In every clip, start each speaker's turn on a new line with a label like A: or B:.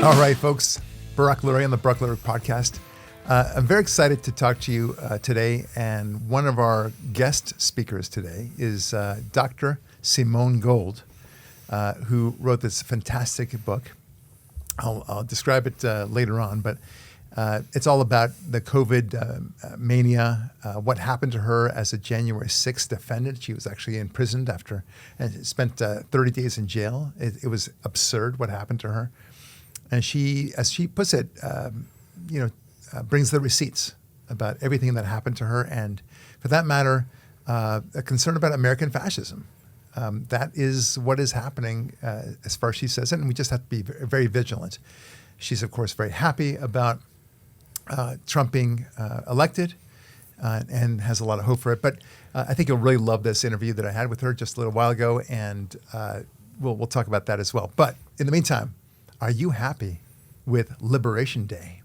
A: All right, folks. Barak Lurie on the Barak Lurie podcast. I'm very excited to talk to you today, and one of our guest speakers today is Dr. Simone Gold, who wrote this fantastic book. I'll describe it later on, but it's all about the COVID mania, what happened to her as a January 6th defendant. She was actually imprisoned after and spent 30 days in jail. It was absurd what happened to her. And she, as she puts it, brings the receipts about everything that happened to her, and for that matter, a concern about American fascism. That is what is happening as far as she says it, and we just have to be very, very vigilant. She's, of course, very happy about Trump being elected and has a lot of hope for it. But I think you'll really love this interview that I had with her just a little while ago, and we'll talk about that as well. But in the meantime, are you happy with Liberation Day?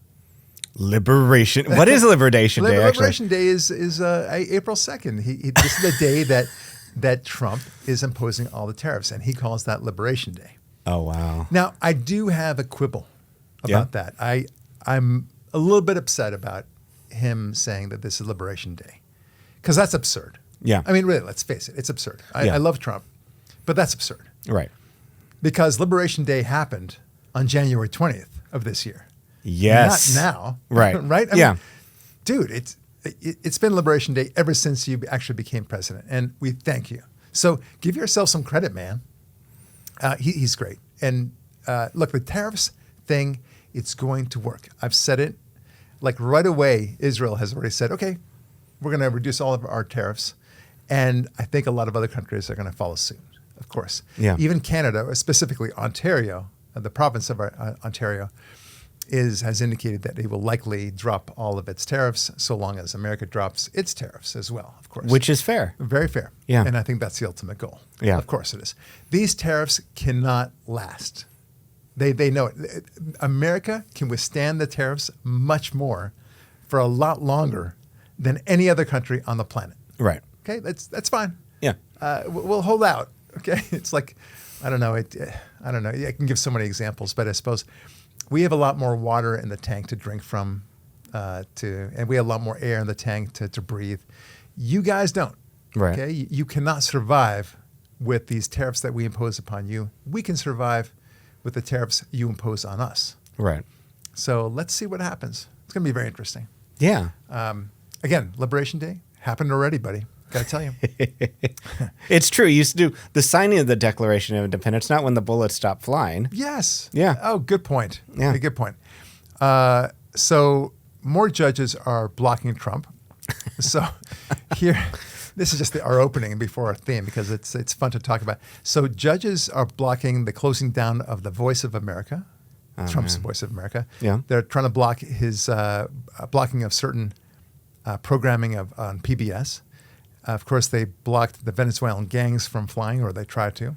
B: Liberation. What is Liberation Day, actually?
A: Liberation Day is April 2nd. This is the day that Trump is imposing all the tariffs, and he calls that Liberation Day.
B: Oh, wow.
A: Now, I do have a quibble about that. I'm a little bit upset about him saying that this is Liberation Day, because that's absurd.
B: Yeah.
A: I mean, really, let's face it. It's absurd. I love Trump, but that's absurd.
B: Right.
A: Because Liberation Day happened on January 20th of this year.
B: Yes.
A: Not now.
B: Right.
A: Right? I
B: yeah.
A: mean, dude, it's been Liberation Day ever since you actually became president, and we thank you. So give yourself some credit, man. He's great. And look, the tariffs thing, it's going to work. I've said it. Like right away, Israel has already said, okay, we're going to reduce all of our tariffs. And I think a lot of other countries are going to follow suit, of course.
B: Yeah.
A: Even Canada, or specifically Ontario, the province of Ontario, has indicated that it will likely drop all of its tariffs so long as America drops its tariffs as well, of course.
B: Which is fair.
A: Very fair.
B: Yeah.
A: And I think that's the ultimate goal.
B: Yeah.
A: Of course it is. These tariffs cannot last. They know it. America can withstand the tariffs much more for a lot longer than any other country on the planet.
B: Right.
A: Okay, that's fine.
B: Yeah.
A: We'll hold out. Okay, it's like, I don't know. I don't know. I can give so many examples, but I suppose we have a lot more water in the tank to drink from, and we have a lot more air in the tank to breathe. You guys don't.
B: Right.
A: Okay, you cannot survive with these tariffs that we impose upon you. We can survive with the tariffs you impose on us.
B: Right.
A: So let's see what happens. It's going to be very interesting.
B: Yeah.
A: Again, Liberation Day happened already, buddy. Got to tell you.
B: It's true. You used to do the signing of the Declaration of Independence, not when the bullets stopped flying.
A: Yes.
B: Yeah.
A: Oh, good point.
B: Yeah.
A: Good point. So more judges are blocking Trump. So here, this is just our opening before our theme, because it's fun to talk about. So judges are blocking the closing down of the Voice of America, Trump's Voice of America.
B: Yeah.
A: They're trying to block his blocking of certain programming on PBS. Of course, they blocked the Venezuelan gangs from flying, or they tried to.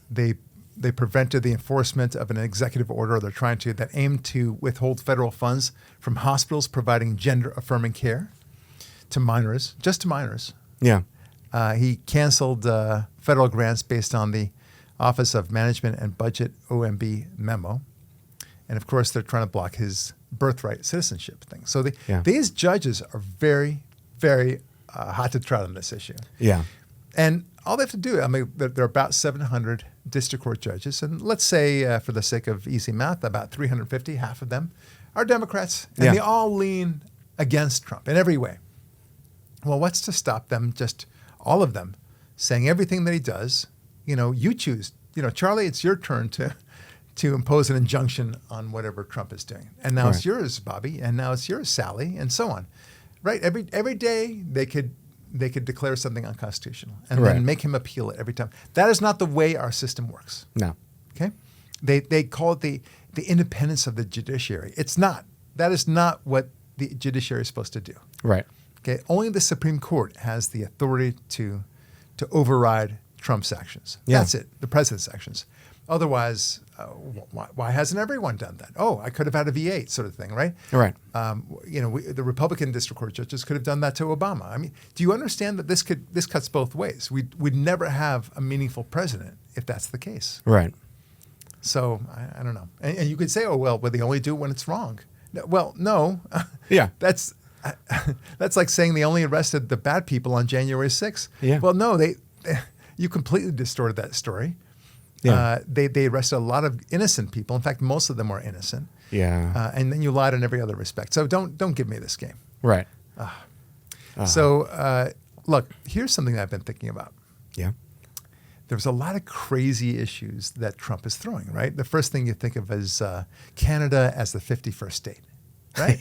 A: They prevented the enforcement of an executive order, or they're trying to, that aimed to withhold federal funds from hospitals providing gender-affirming care to minors, just to minors.
B: Yeah.
A: He canceled federal grants based on the Office of Management and Budget OMB memo. And of course, they're trying to block his birthright citizenship thing. So these judges are very, very hot to trot on this issue.
B: Yeah.
A: And all they have to do, I mean, there are about 700 district court judges. And let's say, for the sake of easy math, about 350, half of them, are Democrats. And they all lean against Trump in every way. Well, what's to stop them, just all of them, saying everything that he does, you choose. Charlie, it's your turn to impose an injunction on whatever Trump is doing. And now it's yours, Bobby, and now it's yours, Sally, and so on. Right? Every day they could declare something unconstitutional and then make him appeal it every time. That is not the way our system works.
B: No.
A: Okay? They call it the independence of the judiciary. It's not. That is not what the judiciary is supposed to do.
B: Right.
A: Okay? Only the Supreme Court has the authority to override Trump's actions.
B: Yeah.
A: That's it. The president's actions. Otherwise, why hasn't everyone done that? Oh, I could have had a V8 sort of thing, right?
B: Right.
A: The Republican district court judges could have done that to Obama. I mean, do you understand that this cuts both ways? We'd never have a meaningful president if that's the case.
B: Right.
A: So I don't know. And you could say, oh, well, they only do it when it's wrong. No, well, no.
B: Yeah.
A: That's like saying they only arrested the bad people on January 6th.
B: Yeah.
A: Well, no, you completely distorted that story.
B: Yeah.
A: They arrested a lot of innocent people. In fact, most of them were innocent.
B: Yeah.
A: And then you lied in every other respect. So don't give me this game.
B: Right.
A: So look, here's something I've been thinking about.
B: Yeah.
A: There's a lot of crazy issues that Trump is throwing, right? The first thing you think of is Canada as the 51st state, right?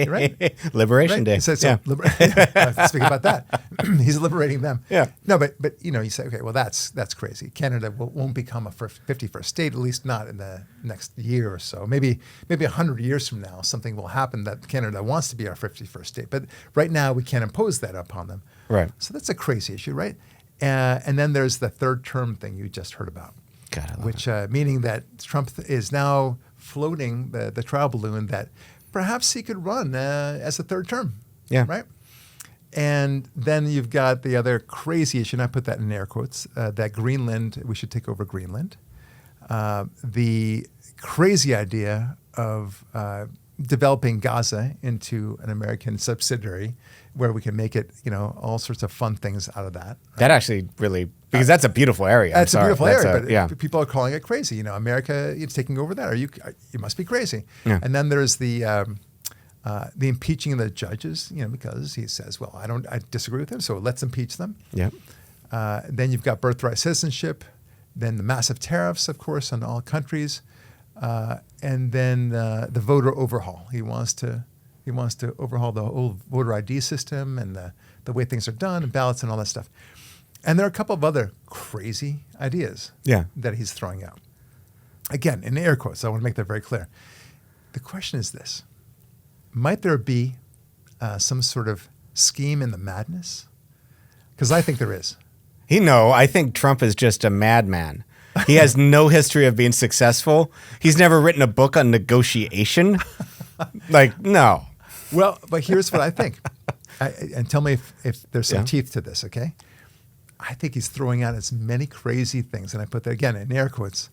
A: Right?
B: Liberation
A: Right?
B: Day.
A: So,
B: yeah.
A: Let's speak about that. He's liberating them.
B: Yeah.
A: No, but you say, okay, well, that's crazy. Canada won't become a 51st state, at least not in the next year or so. Maybe 100 years from now, something will happen that Canada wants to be our 51st state. But right now, we can't impose that upon them.
B: Right.
A: So that's a crazy issue, right? And then there's the third term thing you just heard about,
B: God, I love
A: which
B: it.
A: meaning that Trump is now floating the trial balloon that perhaps he could run as a third term.
B: Yeah.
A: Right. And then you've got the other crazy issue, and I put that in air quotes, that Greenland, we should take over Greenland. The crazy idea of developing Gaza into an American subsidiary where we can make it, all sorts of fun things out of that.
B: That actually really, because that's a beautiful area.
A: That's a beautiful area, but
B: yeah.
A: people are calling it crazy. America is taking over that. You must be crazy.
B: Yeah.
A: And then there's the impeaching of the judges, because he says, well, I disagree with him, so let's impeach them.
B: Yeah.
A: Then you've got birthright citizenship, then the massive tariffs, of course, on all countries, and then the voter overhaul. He wants to overhaul the whole voter ID system and the way things are done and ballots and all that stuff. And there are a couple of other crazy ideas that he's throwing out. Again, in air quotes, I want to make that very clear. The question is this. Might there be some sort of scheme in the madness? Because I think there is.
B: I think Trump is just a madman. He has no history of being successful. He's never written a book on negotiation. No.
A: Well, but here's what I think. And tell me if there's some teeth to this, okay? I think he's throwing out as many crazy things, and I put that again in air quotes,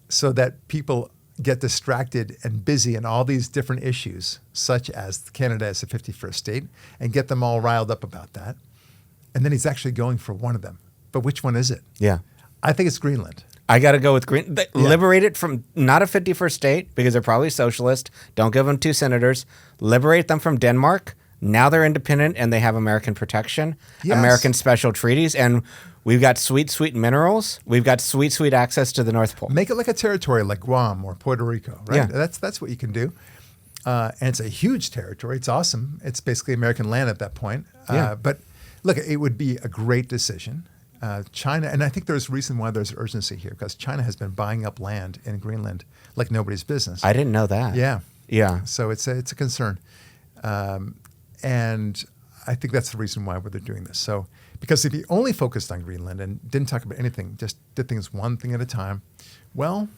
A: so that people get distracted and busy in all these different issues, such as Canada as a 51st state, and get them all riled up about that. And then he's actually going for one of them. But which one is it?
B: Yeah.
A: I think it's Greenland.
B: I got to go with Greenland. Liberate it from not a 51st state because they're probably socialist. Don't give them 2 senators. Liberate them from Denmark. Now they're independent and they have American protection, American special treaties, and we've got sweet, sweet minerals. We've got sweet, sweet access to the North Pole.
A: Make it like a territory like Guam or Puerto Rico, right?
B: Yeah.
A: That's what you can do. And it's a huge territory. It's awesome. It's basically American land at that point. But look, it would be a great decision. China, and I think there's a reason why there's urgency here, because China has been buying up land in Greenland like nobody's business.
B: I didn't know that.
A: Yeah.
B: Yeah.
A: So it's a concern. And I think that's the reason why they're doing this. So, because if he only focused on Greenland and didn't talk about anything, just did things one thing at a time, well,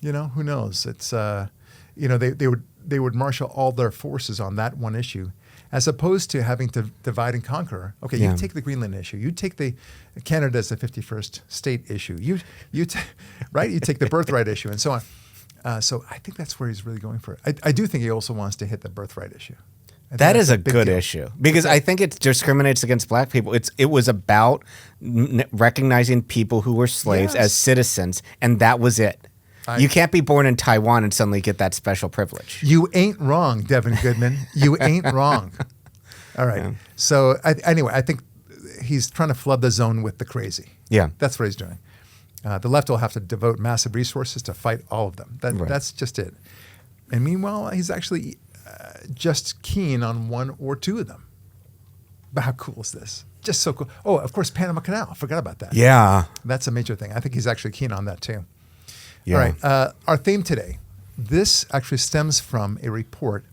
A: who knows? It's, they would marshal all their forces on that one issue, as opposed to having to divide and conquer. Okay, you take the Greenland issue, you take the Canada as the 51st state issue, you take the birthright issue, and so on. So I think that's where he's really going for it. I do think he also wants to hit the birthright issue.
B: That is a good issue because I think it discriminates against black people. It was about recognizing people who were slaves as citizens, and that was it. You can't be born in Taiwan and suddenly get that special privilege.
A: You ain't wrong, Devin Goodman. You ain't wrong. All right. Yeah. So anyway, I think he's trying to flood the zone with the crazy.
B: Yeah.
A: That's what he's doing. The left will have to devote massive resources to fight all of them. That's just it. And meanwhile, he's actually just keen on one or two of them. But how cool is this? Just so cool. Oh, of course, Panama Canal. I forgot about that.
B: Yeah.
A: That's a major thing. I think he's actually keen on that too.
B: Yeah.
A: All right. Our theme today, this actually stems from a report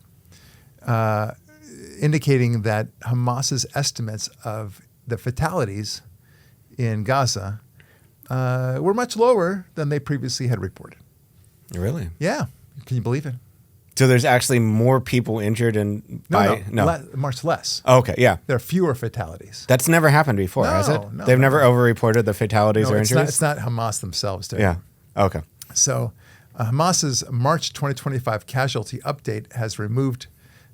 A: indicating that Hamas's estimates of the fatalities in Gaza were much lower than they previously had reported.
B: Really?
A: Yeah. Can you believe it?
B: So there's actually more people injured and
A: much less.
B: Oh, okay, yeah.
A: There are fewer fatalities.
B: That's never happened before, has it?
A: No,
B: They've never over-reported the fatalities or injuries?
A: It's not Hamas themselves doing it.
B: Yeah. Okay.
A: So Hamas's March 2025 casualty update has removed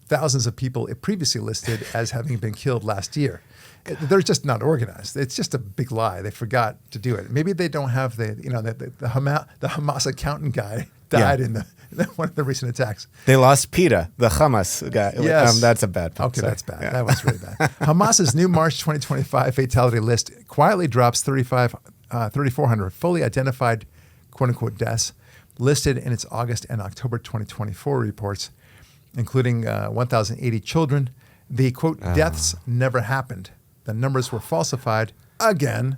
A: thousands of people it previously listed as having been killed last year. They're just not organized. It's just a big lie. They forgot to do it. Maybe they don't have the Hamas accountant guy died in one of the recent attacks.
B: They lost PETA, the Hamas guy.
A: Yes.
B: That's a bad point.
A: Okay, that's bad. Yeah. That was really bad. Hamas's new March 2025 fatality list quietly drops 3,400 fully identified quote-unquote deaths listed in its August and October 2024 reports, including 1,080 children. The, quote, deaths never happened. The numbers were falsified again.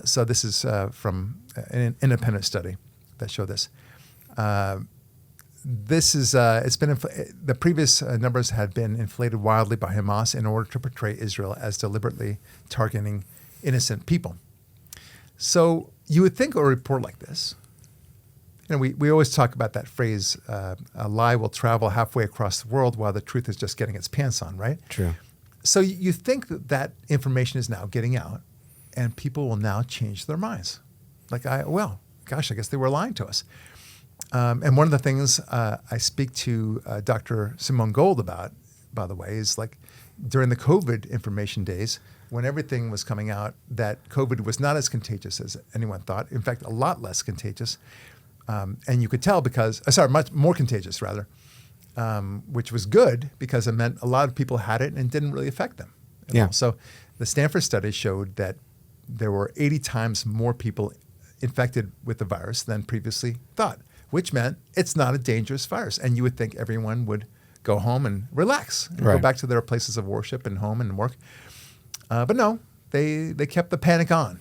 A: So this is from an independent study that showed this. The previous numbers had been inflated wildly by Hamas in order to portray Israel as deliberately targeting innocent people. So you would think a report like this, we always talk about that phrase, a lie will travel halfway across the world while the truth is just getting its pants on, right?
B: True.
A: So you think that information is now getting out and people will now change their minds. I guess they were lying to us. And one of the things I speak to Dr. Simone Gold about, by the way, is during the COVID information days, when everything was coming out that COVID was not as contagious as anyone thought, in fact, a lot less contagious. And you could tell much more contagious rather, which was good because it meant a lot of people had it and it didn't really affect them.
B: Yeah.
A: So the Stanford study showed that there were 80 times more people infected with the virus than previously thought, which meant it's not a dangerous virus. And you would think everyone would go home and relax and go back to their places of worship and home and work. But no, they kept the panic on,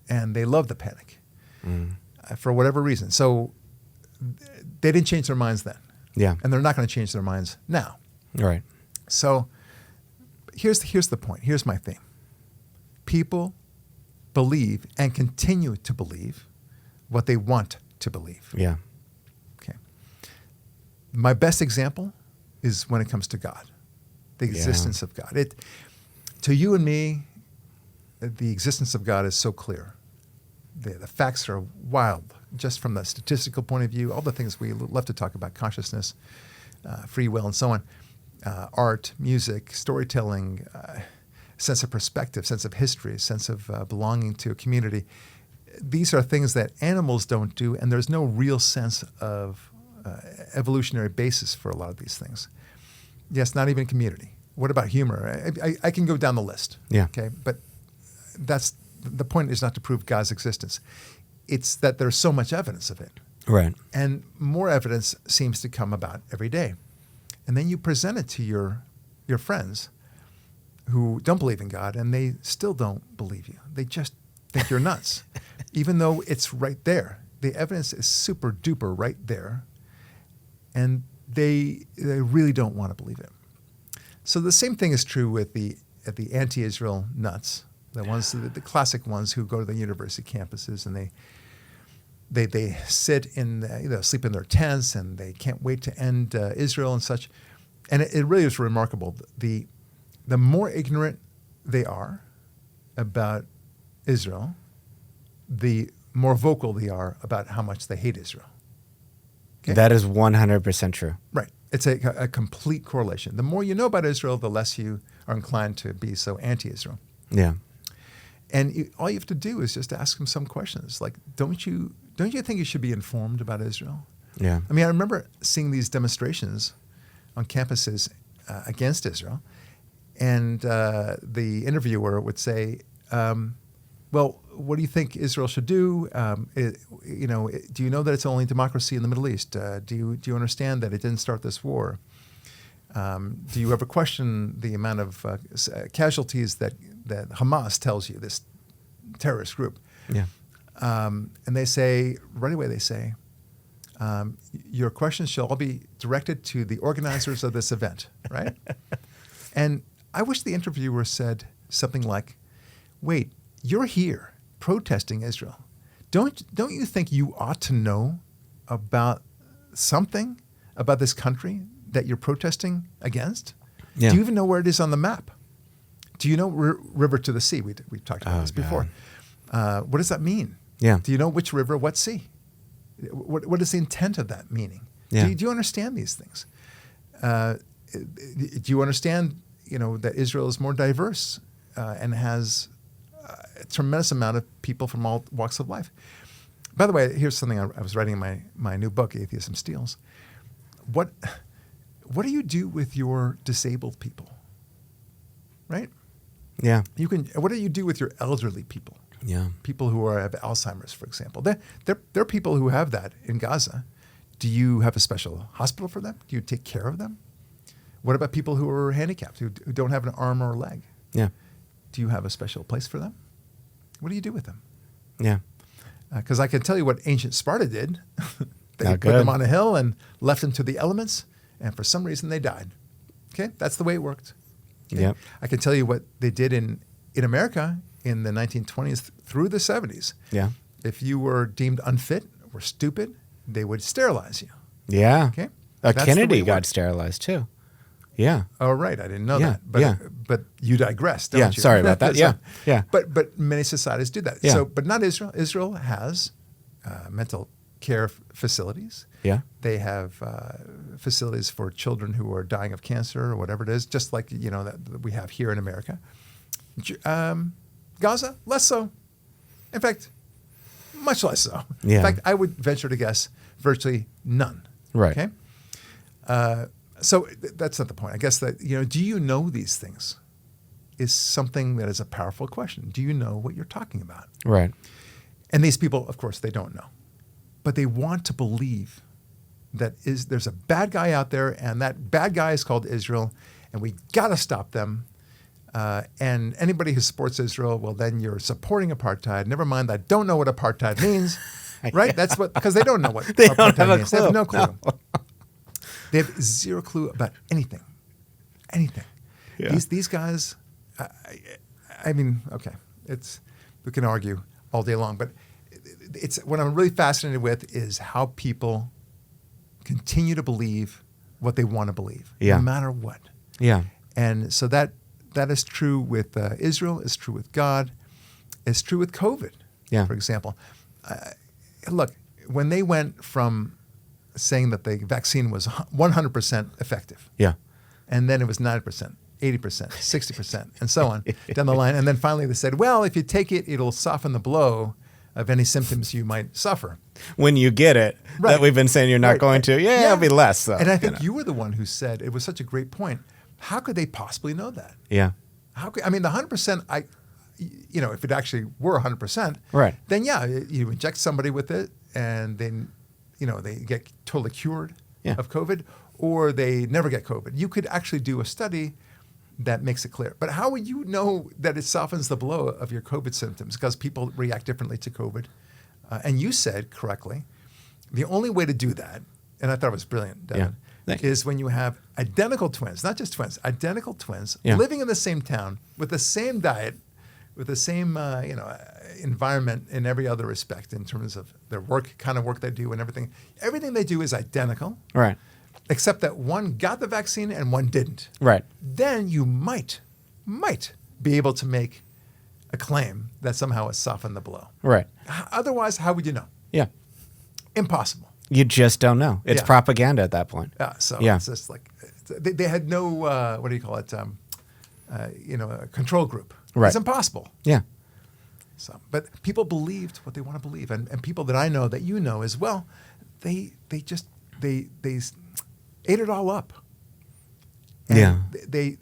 A: and they loved the panic for whatever reason. So they didn't change their minds then.
B: Yeah.
A: And they're not going to change their minds now.
B: Right.
A: So here's the point. Here's my theme. People believe and continue to believe what they want to believe.
B: Yeah.
A: Okay. My best example is when it comes to God, the existence of God. To you and me, the existence of God is so clear. The facts are wild, just from the statistical point of view, all the things we love to talk about, consciousness, free will, and so on, art, music, storytelling, sense of perspective, sense of history, sense of belonging to a community. These are things that animals don't do, and there's no real sense of evolutionary basis for a lot of these things. Yes, not even community. What about humor? I can go down the list.
B: Yeah.
A: Okay, but that's the point is not to prove God's existence. It's that there's so much evidence of it.
B: Right.
A: And more evidence seems to come about every day. And then you present it to your friends who don't believe in God, and they still don't believe you. They just think you're nuts, even though it's right there. The evidence is super duper right there, and they really don't want to believe it. So the same thing is true with the anti-Israel nuts, the ones, the classic ones who go to the university campuses and they sit sleep in their tents and they can't wait to end Israel and such. And it really is remarkable. The more ignorant they are about Israel, the more vocal they are about how much they hate Israel. Okay?
B: That is 100% true.
A: Right. It's a complete correlation. The more you know about Israel, the less you are inclined to be so anti-Israel.
B: Yeah.
A: And all you have to do is just ask them some questions. Like, don't you think you should be informed about Israel?
B: Yeah.
A: I mean, I remember seeing these demonstrations on campuses against Israel, and the interviewer would say, well, what do you think Israel should do? Do you know that it's only democracy in the Middle East? Do you understand that it didn't start this war? Do you ever question the amount of casualties that Hamas tells you, this terrorist group?
B: Yeah.
A: And they say, right away, your questions shall all be directed to the organizers of this event, right? And I wish the interviewer said something like, wait, you're here protesting Israel. Don't you think you ought to know about something about this country that you're protesting against?
B: Yeah.
A: Do you even know where it is on the map? Do you know river to the sea? We've talked about this before. What does that mean?
B: Yeah.
A: Do you know which river, what sea? What is the intent of that meaning?
B: Yeah.
A: Do you understand these things? Do you understand, that Israel is more diverse and has a tremendous amount of people from all walks of life? By the way, here's something I was writing in my new book, Atheism Steals. What do you do with your disabled people? Right?
B: Yeah.
A: What do you do with your elderly people?
B: Yeah.
A: People who have Alzheimer's, for example. There are people who have that in Gaza. Do you have a special hospital for them? Do you take care of them? What about people who are handicapped, who don't have an arm or a leg?
B: Yeah.
A: Do you have a special place for them? What do you do with them?
B: Yeah.
A: Because I can tell you what ancient Sparta did. They
B: Not
A: put them
B: good.
A: on a hill and left them to the elements, and for some reason they died. Okay, that's the way it worked. Okay?
B: Yep.
A: I can tell you what they did in America in the 1920s through the 70s.
B: Yeah.
A: If you were deemed unfit or stupid, they would sterilize you.
B: Yeah.
A: Okay, that's the way
B: Kennedy
A: it
B: got
A: worked.
B: sterilized too. Yeah.
A: Oh, right. I didn't know
B: Yeah,
A: that. But,
B: yeah.
A: but you digress, don't
B: Yeah,
A: you?
B: sorry about that. Yeah, yeah.
A: But many societies do that.
B: Yeah.
A: So, but not Israel. Israel has mental care facilities.
B: Yeah.
A: They have facilities for children who are dying of cancer or whatever it is, just like that we have here in America. Gaza, less so. In fact, much less so.
B: Yeah.
A: In fact, I would venture to guess virtually none.
B: Right.
A: Okay. So that's not the point. I guess that, do you know these things is something that is a powerful question. Do you know what you're talking about?
B: Right.
A: And these people, of course, they don't know. But they want to believe that there's a bad guy out there, and that bad guy is called Israel, and we got to stop them. And anybody who supports Israel, well, then you're supporting apartheid. Never mind, I don't know what apartheid means. Right? That's because they don't know what
B: They
A: apartheid
B: don't have a
A: means. They have
B: clue.
A: no clue. They have zero clue about anything. Anything.
B: Yeah.
A: These guys, I mean, okay, we can argue all day long, but it's what I'm really fascinated with is how people continue to believe what they want to believe,
B: Yeah.
A: no matter what.
B: Yeah.
A: And so that is true with Israel, it's true with God, it's true with COVID,
B: Yeah.
A: for example. Look, when they went from saying that the vaccine was 100% effective,
B: Yeah.
A: and then it was 90%, 80%, 60%, and so on down the line. And then finally they said, well, if you take it, it'll soften the blow of any symptoms you might suffer.
B: When you get it,
A: Right.
B: that we've been saying you're not
A: Right.
B: going to, it'll be less. Though,
A: And I think you were the one who said, it was such a great point. How could they possibly know that?
B: Yeah.
A: I mean, the 100%, if it actually were 100%,
B: Right.
A: then you inject somebody with it and then, they get totally cured
B: Yeah.
A: of COVID, or they never get COVID. You could actually do a study that makes it clear. But how would you know that it softens the blow of your COVID symptoms? Because people react differently to COVID. And you said correctly, the only way to do that, and I thought it was brilliant, Devin,
B: Thank you.
A: is when you have identical twins, not just twins, identical twins
B: Yeah.
A: living in the same town with the same diet, with the same environment in every other respect in terms of their work, kind of work they do and everything. Everything they do is identical,
B: Right.
A: except that one got the vaccine and one didn't.
B: Right.
A: Then you might be able to make a claim that somehow it softened the blow.
B: Right.
A: Otherwise, how would you know?
B: Yeah.
A: Impossible.
B: You just don't know. It's
A: Yeah.
B: propaganda at that point.
A: So
B: Yeah.
A: it's just like they had no what do you call it? A control group.
B: Right.
A: It's impossible.
B: Yeah.
A: So, but people believed what they want to believe, and people that I know that you know as well, they ate it all up. And
B: Yeah.
A: They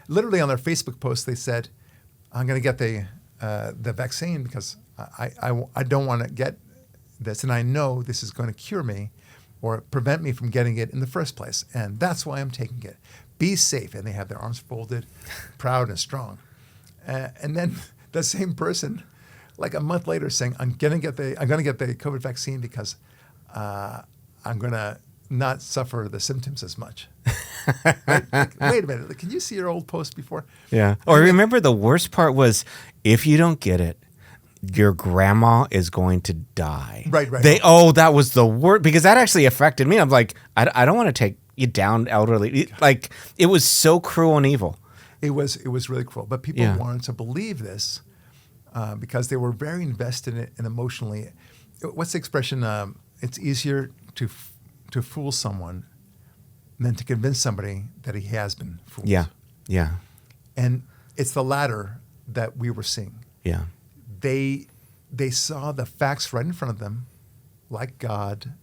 A: literally on their Facebook post they said, "I'm going to get the vaccine because I don't want to get this, and I know this is going to cure me or prevent me from getting it in the first place, and that's why I'm taking it. Be safe." And they have their arms folded, proud and strong. And then the same person, like a month later, saying, "I'm going to get the COVID vaccine because I'm going to not suffer the symptoms as much." Right? Like, wait a minute, like, can you see your old post before?
B: Yeah. Or remember the worst part was if you don't get it, your grandma is going to die.
A: Right.
B: That was the worst because that actually affected me. I'm like, I don't want to take you down elderly. Like it was so cruel and evil.
A: It was really cruel, but people
B: Yeah.
A: wanted to believe this because they were very invested in it and emotionally. What's the expression? it's easier to fool someone than to convince somebody that he has been fooled.
B: Yeah. Yeah.
A: And it's the latter that we were seeing.
B: Yeah.
A: They saw the facts right in front of them, like God,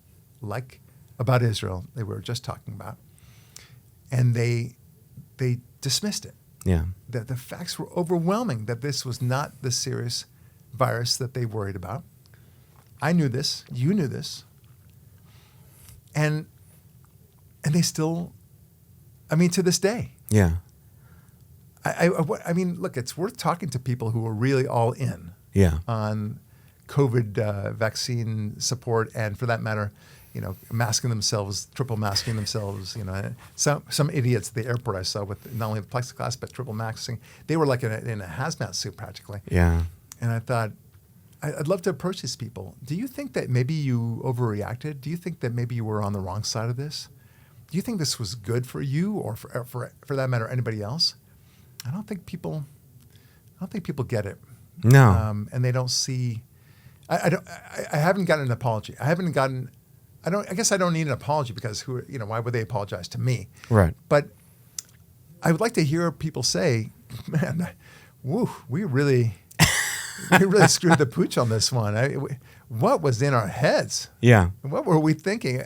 A: like about Israel they were just talking about, and they dismissed it.
B: Yeah.
A: The facts were overwhelming that this was not the serious virus that they worried about. I knew this. You knew this. And they still, I mean, to this day.
B: Yeah.
A: I mean, look, it's worth talking to people who are really all in
B: Yeah.
A: on COVID vaccine support, and for that matter, masking themselves, triple masking themselves. Some idiots at the airport I saw with not only the plexiglass but triple masking. They were like in a hazmat suit practically.
B: Yeah.
A: And I thought, I'd love to approach these people. Do you think that maybe you overreacted? Do you think that maybe you were on the wrong side of this? Do you think this was good for you, or for that matter, anybody else? I don't think people get it.
B: No.
A: And they don't see. I haven't gotten an apology. I guess I don't need an apology because why would they apologize to me?
B: Right.
A: But I would like to hear people say, "Man, we really screwed the pooch on this one. What was in our heads?
B: Yeah.
A: What were we thinking?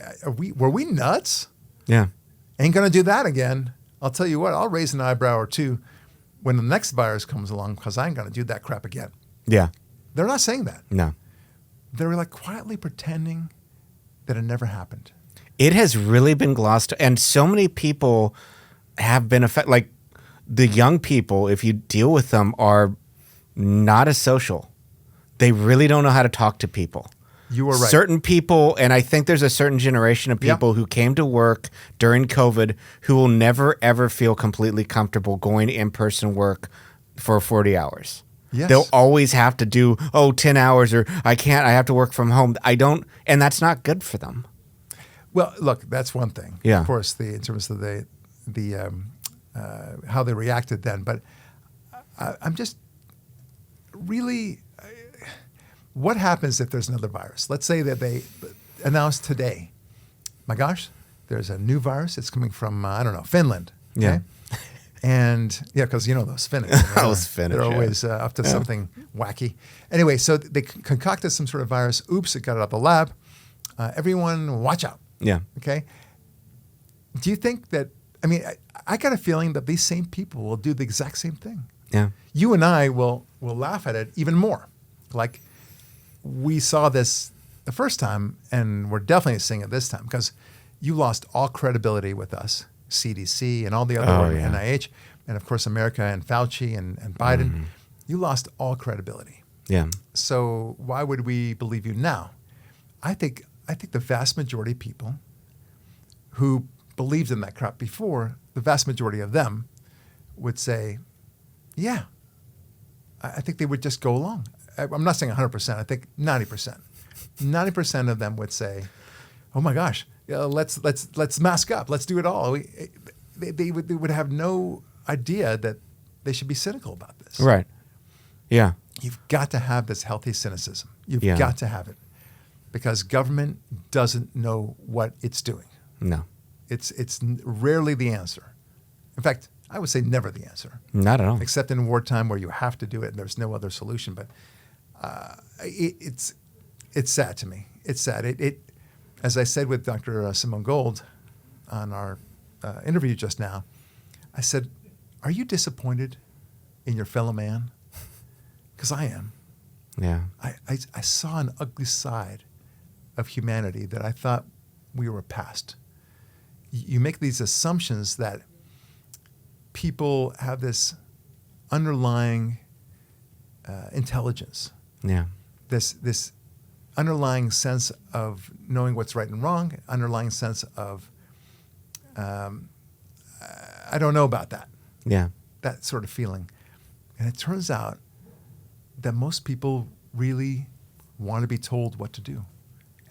A: Were we nuts?
B: Yeah.
A: Ain't gonna do that again. I'll tell you what. I'll raise an eyebrow or two when the next virus comes along because I ain't gonna do that crap again."
B: Yeah.
A: They're not saying that.
B: No.
A: They're like quietly pretending that it never happened.
B: It has really been glossed, and so many people have been affected. Like the young people, if you deal with them, are not as social. They really don't know how to talk to people.
A: You were right.
B: Certain people, and I think there's a certain generation of people who came to work during COVID who will never, ever feel completely comfortable going in-person work for 40 hours.
A: Yes.
B: They'll always have to do, 10 hours, or I have to work from home. And that's not good for them.
A: Well, look, that's one thing.
B: Yeah.
A: Of course, in terms of the how they reacted then. But I'm just really, what happens if there's another virus? Let's say that they announced today, my gosh, there's a new virus. It's coming from, Finland. Okay?
B: Yeah.
A: And because those Finnish.
B: Those Finnish,
A: They're always up to something wacky. Anyway, so they concocted some sort of virus. Oops, it got out of the lab. Everyone watch out.
B: Yeah.
A: Okay. Do you think that, I got a feeling that these same people will do the exact same thing.
B: Yeah.
A: You and I will laugh at it even more. Like we saw this the first time, and we're definitely seeing it this time because you lost all credibility with us, CDC and all the other NIH, and of course America and Fauci and Biden. Mm-hmm. You lost all credibility.
B: Yeah.
A: So why would we believe you now? I think the vast majority of people who believed in that crap before, the vast majority of them would say, yeah, I think they would just go along. I'm not saying 100%. I think 90%. 90% of them would say, oh my gosh, let's mask up. Let's do it all. They would have no idea that they should be cynical about this.
B: Right. Yeah.
A: You've got to have this healthy cynicism. You've got to have it. Because government doesn't know what it's doing.
B: No.
A: It's rarely the answer. In fact, I would say never the answer.
B: Not at all.
A: Except in wartime where you have to do it and there's no other solution. But it's sad to me. It's sad. It as I said with Dr. Simone Gold on our interview just now, I said, are you disappointed in your fellow man? Because I am.
B: Yeah.
A: I saw an ugly side of humanity that I thought we were past. You make these assumptions that people have this underlying intelligence.
B: Yeah.
A: This underlying sense of knowing what's right and wrong, underlying sense of, I don't know about that.
B: Yeah.
A: That sort of feeling. And it turns out that most people really want to be told what to do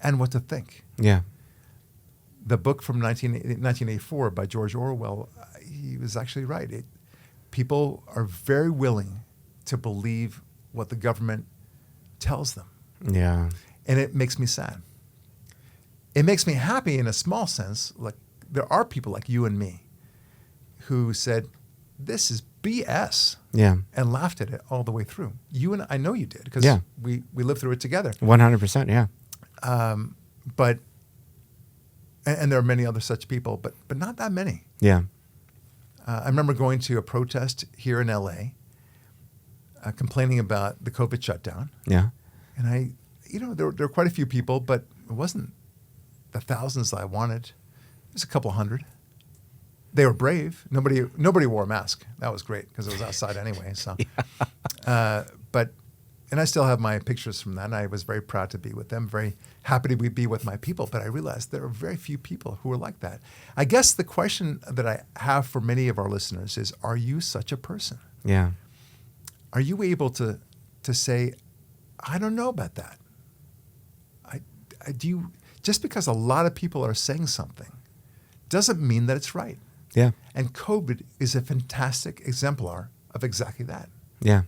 A: and what to think.
B: Yeah.
A: The book from 1984 by George Orwell, he was actually right. People are very willing to believe what the government tells them.
B: Yeah.
A: And it makes me sad it makes me happy in a small sense. Like there are people like you and me who said, this is BS.
B: Yeah.
A: And laughed at it all the way through. You and I know you did because we lived through it together.
B: 100%. Yeah.
A: But there are many other such people, but not that many.
B: Yeah.
A: I remember going to a protest here in LA, complaining about the COVID shutdown.
B: Yeah.
A: And there were quite a few people, but it wasn't the thousands that I wanted. It was a couple hundred. They were brave. Nobody wore a mask. That was great because it was outside anyway. So, and I still have my pictures from that. And I was very proud to be with them. Very happy to be with my people. But I realized there are very few people who are like that. I guess the question that I have for many of our listeners is: are you such a person?
B: Yeah.
A: Are you able to say, I don't know about that? Just because a lot of people are saying something doesn't mean that it's right.
B: Yeah.
A: And COVID is a fantastic exemplar of exactly that.
B: Yeah.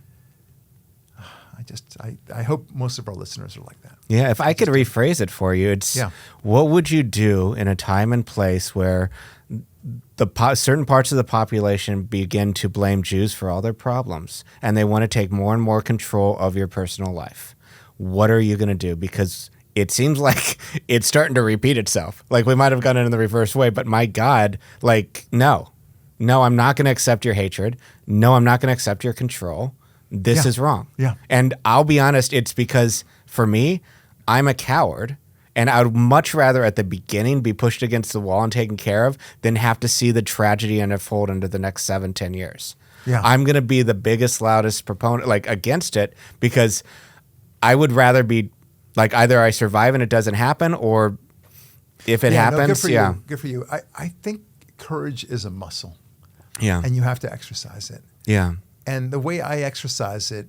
A: I hope most of our listeners are like that.
B: Yeah. If I could rephrase it for you, it's what would you do in a time and place where certain parts of the population begin to blame Jews for all their problems and they want to take more and more control of your personal life? What are you going to do? Because it seems like it's starting to repeat itself. Like we might have gone in the reverse way, but my God, like, no, I'm not going to accept your hatred. No, I'm not going to accept your control. This is wrong.
A: Yeah.
B: And I'll be honest, it's because for me, I'm a coward and I would much rather at the beginning be pushed against the wall and taken care of than have to see the tragedy unfold into the next 7-10 years.
A: Yeah.
B: I'm going to be the biggest, loudest proponent, like against it, because I would rather be like either I survive and it doesn't happen, or if it happens,
A: good for you. I think courage is a muscle.
B: Yeah.
A: And you have to exercise it.
B: Yeah.
A: And the way I exercise it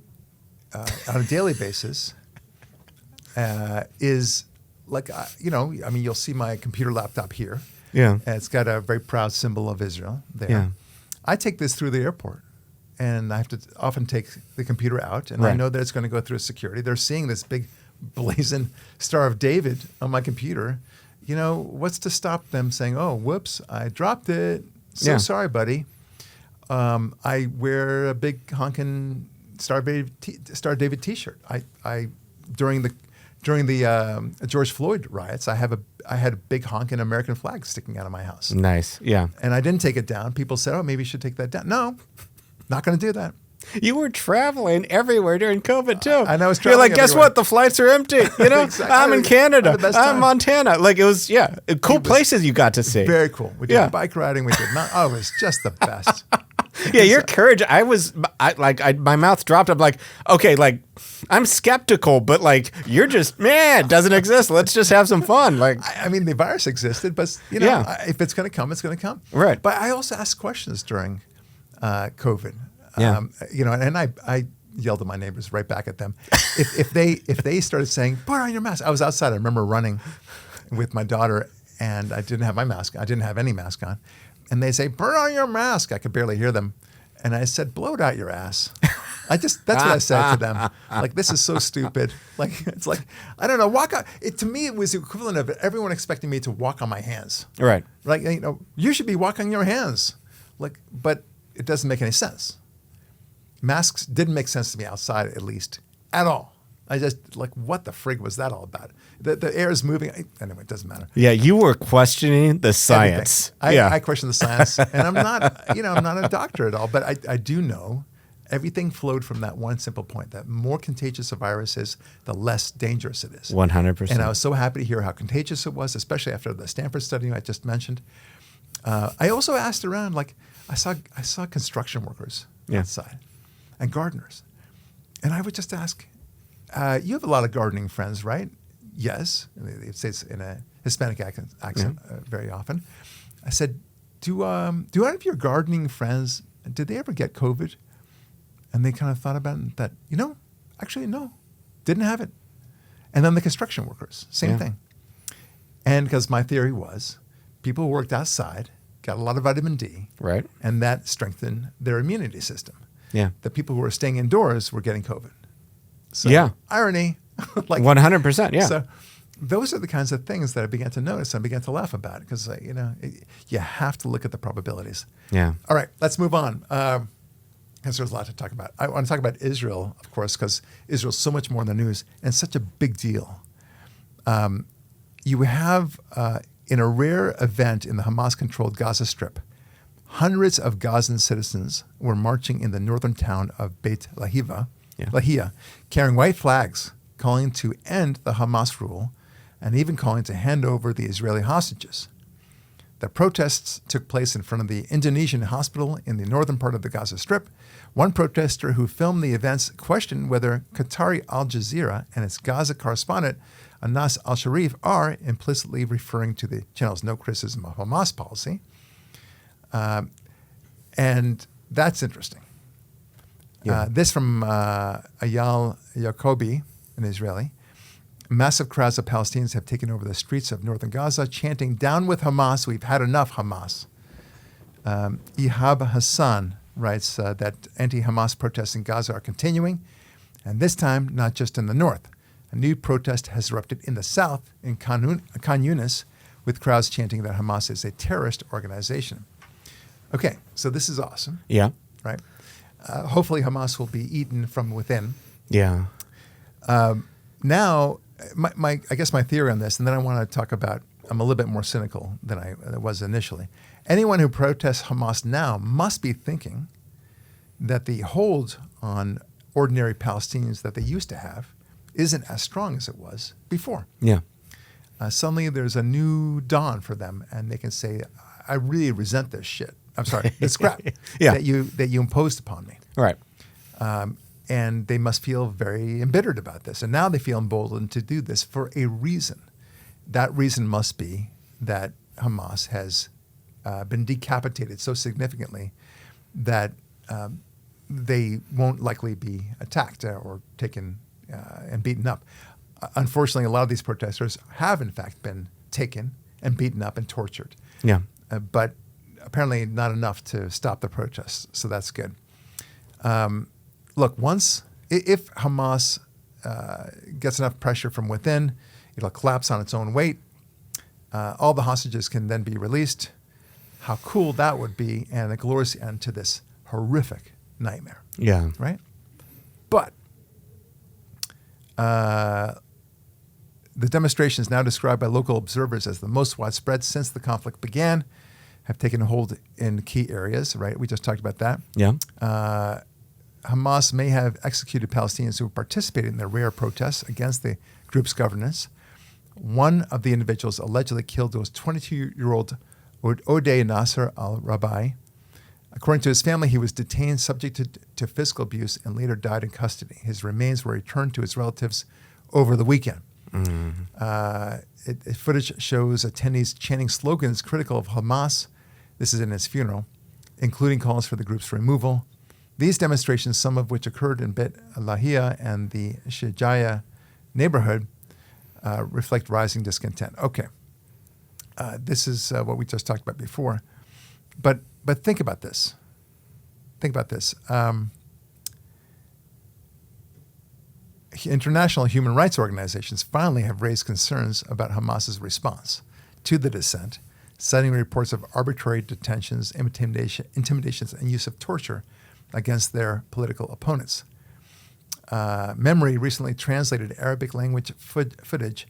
A: on a daily basis is like, you'll see my computer laptop here.
B: Yeah.
A: And it's got a very proud symbol of Israel there.
B: Yeah.
A: I take this through the airport. And I have to often take the computer out, and I know that it's going to go through security. They're seeing this big blazing Star of David on my computer. What's to stop them saying, oh, whoops, I dropped it. Sorry, buddy. I wear a big honking Star David T-shirt. I during the George Floyd riots, I had a big honking American flag sticking out of my house.
B: Nice, yeah.
A: And I didn't take it down. People said, oh, maybe you should take that down. No, not going to do that.
B: You were traveling everywhere during COVID too.
A: I was
B: You're like, guess
A: everywhere.
B: what? The flights are empty.
A: Exactly.
B: I'm in Canada. I'm in Montana. Like it was, cool places you got to see.
A: Very cool. We did bike riding. We did not. Oh, it was just the best.
B: Yeah, your courage. My mouth dropped. I'm like, okay, like I'm skeptical, but like you're just, man, it doesn't exist. Let's just have some fun. Like,
A: I mean, the virus existed, but if it's going to come, it's going to come.
B: Right.
A: But I also asked questions during COVID.
B: Yeah.
A: And I yelled at my neighbors right back at them. If they started saying, put on your mask. I was outside. I remember running with my daughter and I didn't have my mask. I didn't have any mask on. And they say, put on your mask. I could barely hear them. And I said, blow it out your ass. That's what I said to them. Like, this is so stupid. Like, it's like, I don't know, walk out. To me, it was the equivalent of everyone expecting me to walk on my hands.
B: Right.
A: Like, you should be walking on your hands. Like, but it doesn't make any sense. Masks didn't make sense to me outside, at least, at all. I just, like, what the frig was that all about? The air is moving. Anyway, it doesn't matter.
B: Yeah, you were questioning the science.
A: I question the science, and I'm not, I'm not a doctor at all, but I do know everything flowed from that one simple point, that more contagious a virus is, the less dangerous it is.
B: 100%.
A: And I was so happy to hear how contagious it was, especially after the Stanford study I just mentioned. I also asked around, like, I saw construction workers outside and gardeners. And I would just ask, you have a lot of gardening friends, right? Yes. And they say it's in a Hispanic accent very often. I said, do any of your gardening friends, did they ever get COVID? And they kind of thought about it, that, actually, no, didn't have it. And then the construction workers, same thing. And because my theory was, people who worked outside got a lot of vitamin D.
B: Right.
A: And that strengthened their immunity system.
B: Yeah.
A: The people who were staying indoors were getting COVID. So, irony.
B: Like 100%, yeah.
A: So, those are the kinds of things that I began to notice and began to laugh about because, you have to look at the probabilities.
B: Yeah.
A: All right, let's move on. Because there's a lot to talk about. I want to talk about Israel, of course, because Israel's so much more in the news and such a big deal. You have, in a rare event in the Hamas-controlled Gaza Strip, hundreds of Gazan citizens were marching in the northern town of Beit Lahia, carrying white flags, calling to end the Hamas rule, and even calling to hand over the Israeli hostages. The protests took place in front of the Indonesian hospital in the northern part of the Gaza Strip. One protester who filmed the events questioned whether Qatari Al Jazeera and its Gaza correspondent, Anas Al-Sharif, are implicitly referring to the channel's no criticism of Hamas policy. And that's interesting.
B: Yeah.
A: This from Ayal Yacobi, an Israeli. Massive crowds of Palestinians have taken over the streets of northern Gaza, chanting, "Down with Hamas, we've had enough Hamas." Ihab Hassan writes that anti-Hamas protests in Gaza are continuing, and this time not just in the north. A new protest has erupted in the south, in Khan Yunis, with crowds chanting that Hamas is a terrorist organization. Okay, so this is awesome.
B: Yeah.
A: Right? Hopefully Hamas will be eaten from within.
B: Yeah.
A: Now, I guess my theory on this, and then I want to talk about, I'm a little bit more cynical than I was initially. Anyone who protests Hamas now must be thinking that the hold on ordinary Palestinians that they used to have isn't as strong as it was before.
B: Yeah.
A: Suddenly there's a new dawn for them, and they can say, I really resent this shit. I'm sorry, this crap that you imposed upon me.
B: Right.
A: And they must feel very embittered about this. And now they feel emboldened to do this for a reason. That reason must be that Hamas has been decapitated so significantly that they won't likely be attacked or taken and beaten up. Unfortunately, a lot of these protesters have, in fact, been taken and beaten up and tortured.
B: Yeah.
A: But apparently not enough to stop the protests. So that's good. Look, if Hamas gets enough pressure from within, it'll collapse on its own weight. All the hostages can then be released. How cool that would be, and a glorious end to this horrific nightmare.
B: Yeah.
A: Right? But the demonstrations, now described by local observers as the most widespread since the conflict began, have taken hold in key areas, right? We just talked about that.
B: Yeah.
A: Hamas may have executed Palestinians who participated in the rare protests against the group's governance. One of the individuals allegedly killed was 22-year-old Odeh Nasser al-Rabai. According to his family, he was detained, subjected to physical abuse, and later died in custody. His remains were returned to his relatives over the weekend. Mm-hmm. Footage shows attendees chanting slogans critical of Hamas. This is in his funeral, including calls for the group's removal. These demonstrations, some of which occurred in Beit Lahia and the Shijaya neighborhood, reflect rising discontent. Okay, this is what we just talked about before. But think about this. Think about this. International human rights organizations finally have raised concerns about Hamas's response to the dissent, citing reports of arbitrary detentions, intimidations, and use of torture against their political opponents. Memory recently translated Arabic language footage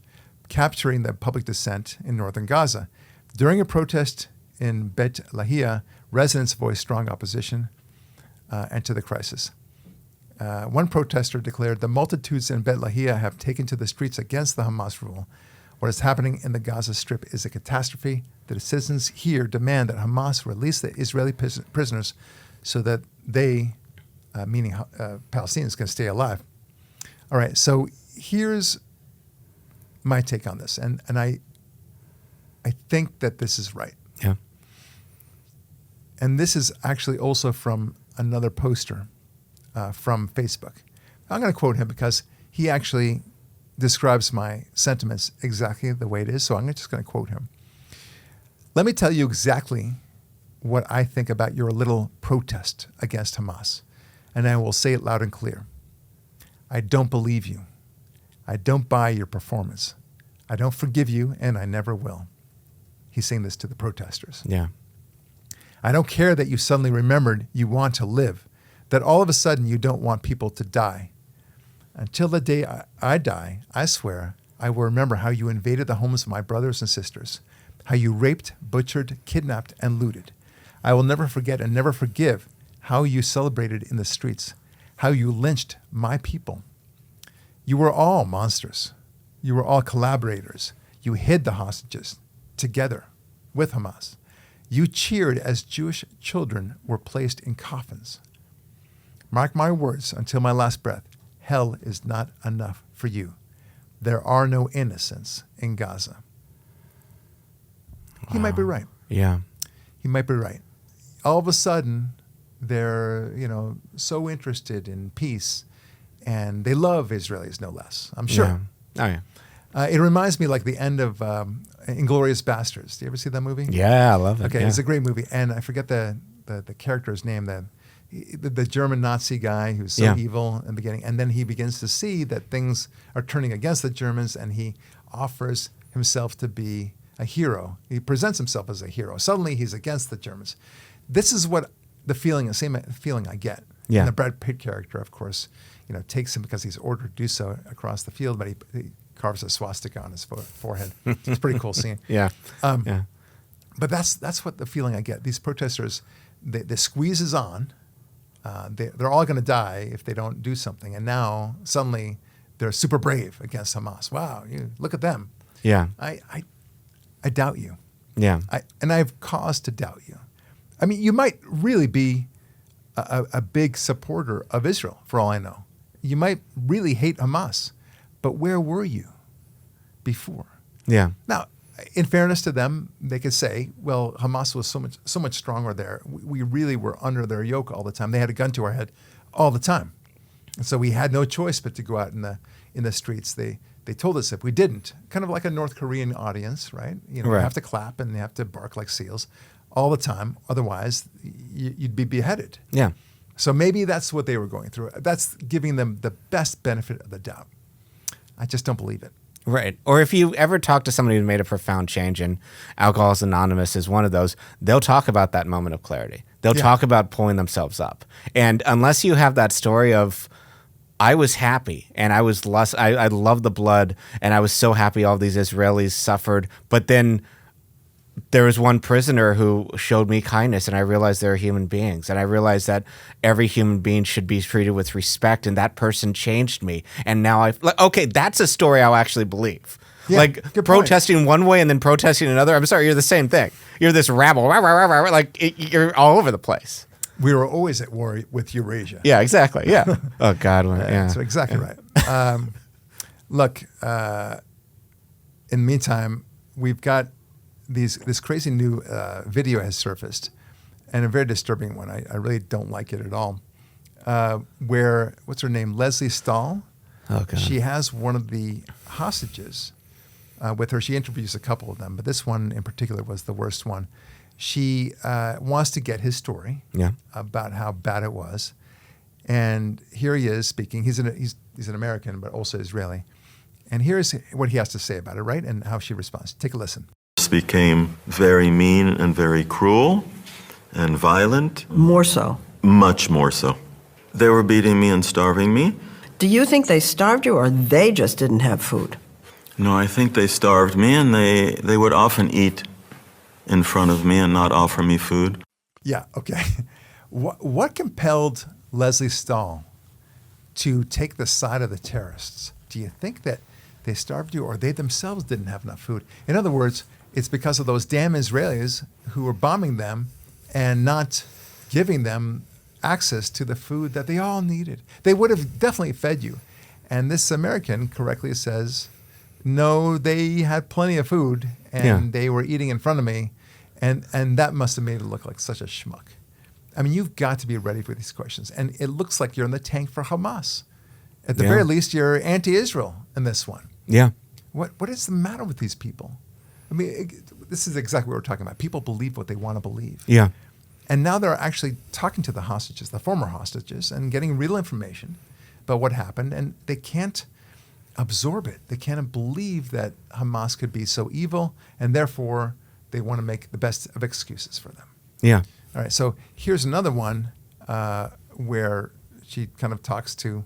A: capturing the public dissent in northern Gaza. During a protest in Beit Lahia, residents voiced strong opposition and to the crisis. One protester declared, "The multitudes in Beit Lahia have taken to the streets against the Hamas rule. What is happening in the Gaza Strip is a catastrophe. The citizens here demand that Hamas release the Israeli prisoners so that they, meaning Palestinians, can stay alive." All right, so here's my take on this, and I think that this is right.
B: Yeah.
A: And this is actually also from another poster from Facebook. I'm going to quote him because he actually describes my sentiments exactly the way it is, so I'm just going to quote him. "Let me tell you exactly what I think about your little protest against Hamas, and I will say it loud and clear. I don't believe you. I don't buy your performance. I don't forgive you, and I never will. He's saying this to the protesters.
B: Yeah.
A: I don't care that you suddenly remembered you want to live, that all of a sudden you don't want people to die. Until the day I die, I swear, I will remember how you invaded the homes of my brothers and sisters, how you raped, butchered, kidnapped, and looted. I will never forget and never forgive how you celebrated in the streets, how you lynched my people. You were all monsters. You were all collaborators. You hid the hostages together with Hamas. You cheered as Jewish children were placed in coffins. Mark my words until my last breath. Hell is not enough for you. There are no innocents in Gaza. Wow. He might be right.
B: Yeah.
A: He might be right. All of a sudden, they're, so interested in peace, and they love Israelis no less, I'm sure.
B: Yeah. Oh, yeah.
A: It reminds me like the end of Inglourious Basterds. Do you ever see that movie?
B: Yeah, I love it.
A: Okay,
B: yeah.
A: It's a great movie, and I forget the character's name. The German Nazi guy who's so evil in the beginning, and then he begins to see that things are turning against the Germans, and he offers himself to be a hero. He presents himself as a hero. Suddenly, he's against the Germans. This is what the same feeling I get.
B: Yeah.
A: And the Brad Pitt character, of course, takes him because he's ordered to do so across the field, but he carves a swastika on his forehead. It's a pretty cool scene.
B: Yeah.
A: Yeah. But that's what the feeling I get. These protesters, the squeeze is on. They're all going to die if they don't do something. And now suddenly they're super brave against Hamas. Wow, look at them.
B: Yeah.
A: I doubt you.
B: Yeah.
A: And I have cause to doubt you. I mean, you might really be a big supporter of Israel, for all I know. You might really hate Hamas. But where were you before?
B: Yeah.
A: Now, in fairness to them, they could say, well, Hamas was so much stronger there. We really were under their yoke all the time. They had a gun to our head all the time. And so we had no choice but to go out in the streets. They told us if we didn't, kind of like a North Korean audience, right? You
B: Right.
A: have to clap and they have to bark like seals all the time. Otherwise, you'd be beheaded.
B: Yeah.
A: So maybe that's what they were going through. That's giving them the best benefit of the doubt. I just don't believe it.
B: Right. Or if you ever talk to somebody who made a profound change, and Alcoholics Anonymous is one of those, they'll talk about that moment of clarity. They'll talk about pulling themselves up. And unless you have that story of, I was happy and I was I loved the blood and I was so happy all these Israelis suffered, but then there was one prisoner who showed me kindness, and I realized they're human beings, and I realized that every human being should be treated with respect, and that person changed me. And now okay, that's a story I'll actually believe.
A: Yeah,
B: like protesting one way and then protesting another. I'm sorry, you're the same thing. You're this rabble, you're all over the place.
A: We were always at war with Eurasia.
B: Yeah, exactly. Yeah. Oh God. Yeah.
A: That's exactly right. Look, in the meantime, we've got this crazy new video has surfaced, and a very disturbing one. I really don't like it at all. Where, what's her name? Leslie Stahl.
B: Oh God.
A: She has one of the hostages with her. She interviews a couple of them, but this one in particular was the worst one. She wants to get his story about how bad it was. And here he is speaking. He's an American, but also Israeli. And here's what he has to say about it, right? And how she responds. Take a listen.
C: Became very mean and very cruel and violent.
D: More so.
C: Much more so. They were beating me and starving me.
D: Do you think they starved you, or they just didn't have food?
C: No, I think they starved me, and they would often eat in front of me and not offer me food.
A: Yeah, okay. What compelled Leslie Stahl to take the side of the terrorists? Do you think that they starved you, or they themselves didn't have enough food? In other words, it's because of those damn Israelis who were bombing them and not giving them access to the food that they all needed. They would have definitely fed you. And this American correctly says, no, they had plenty of food, and they were eating in front of me, and that must have made it look like such a schmuck. I mean, you've got to be ready for these questions. And it looks like you're in the tank for Hamas. At the very least, you're anti-Israel in this one.
B: Yeah.
A: What is the matter with these people? I mean, this is exactly what we're talking about. People believe what they want to believe.
B: Yeah.
A: And now they're actually talking to the hostages, the former hostages, and getting real information about what happened. And they can't absorb it. They can't believe that Hamas could be so evil, and therefore they want to make the best of excuses for them.
B: Yeah.
A: All right, so here's another one where she kind of talks to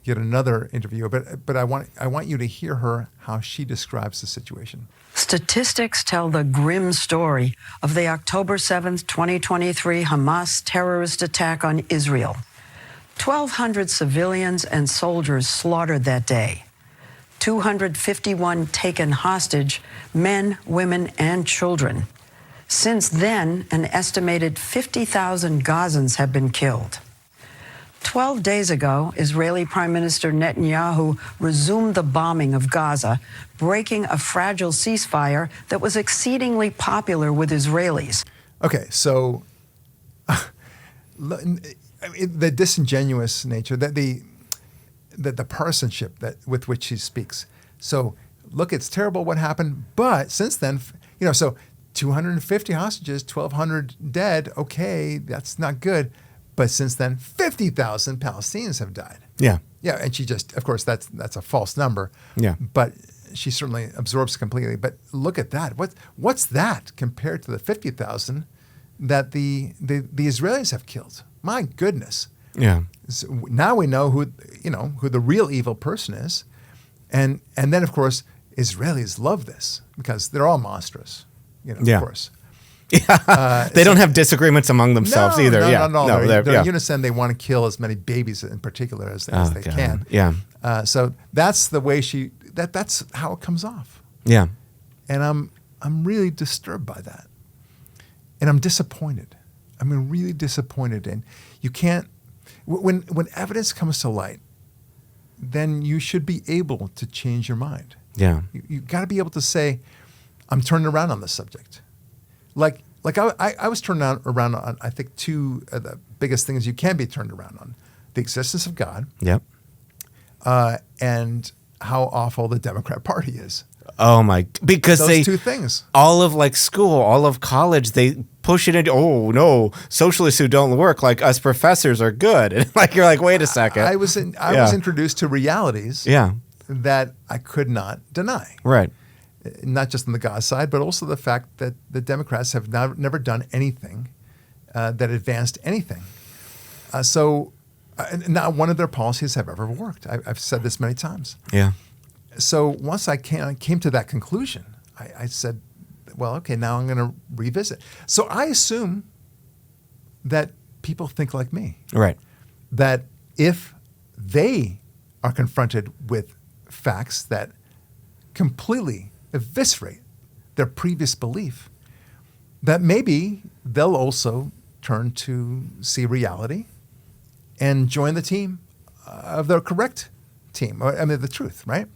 A: yet another interviewer, but I want you to hear her, how she describes the situation.
E: Statistics tell the grim story of the October 7th, 2023 Hamas terrorist attack on Israel. 1,200 civilians and soldiers slaughtered that day. 251 taken hostage, men, women, and children. Since then, an estimated 50,000 Gazans have been killed. 12 days ago, Israeli Prime Minister Netanyahu resumed the bombing of Gaza, breaking a fragile ceasefire that was exceedingly popular with Israelis.
A: Okay, so the disingenuous nature, that the partisanship with which she speaks. So, look, it's terrible what happened, but since then, so 250 hostages, 1,200 dead. Okay, that's not good. But since then, 50,000 Palestinians have died.
B: Yeah.
A: Yeah, and she just, of course, that's a false number.
B: Yeah.
A: But she certainly absorbs completely. But look at that. What's that compared to the 50,000 that the Israelis have killed? My goodness.
B: Yeah.
A: So now we know who the real evil person is, and then of course Israelis love this because they're all monstrous.
B: Yeah.
A: Of course.
B: Yeah. They don't have disagreements among themselves either.
A: No,
B: yeah.
A: no. They're
B: yeah.
A: in unison. They want to kill as many babies in particular as they
B: God.
A: can.
B: Yeah.
A: So that's the way that's how it comes off.
B: Yeah.
A: And I'm really disturbed by that. And I'm disappointed. I'm really disappointed. And you can't, when evidence comes to light, then you should be able to change your mind.
B: Yeah.
A: You got to be able to say, I'm turning around on this subject. Like I was turned around on, I think, two of the biggest things you can be turned around on: the existence of God,
B: Yep.
A: And how awful the Democrat Party is.
B: Oh my! Because
A: Those two things.
B: all of school, all of college, they push it into. Oh no, socialists who don't work like us professors are good. And you're like, wait a second.
A: I was introduced to realities.
B: Yeah.
A: That I could not deny.
B: Right.
A: Not just on the Gaza side, but also the fact that the Democrats have never done anything that advanced anything. So not one of their policies have ever worked. I've said this many times.
B: Yeah.
A: So once I came to that conclusion, I said, well, okay, now I'm going to revisit. So I assume that people think like me.
B: Right.
A: That if they are confronted with facts that completely eviscerate their previous belief, that maybe they'll also turn to see reality and join the team of the correct team, the truth, right?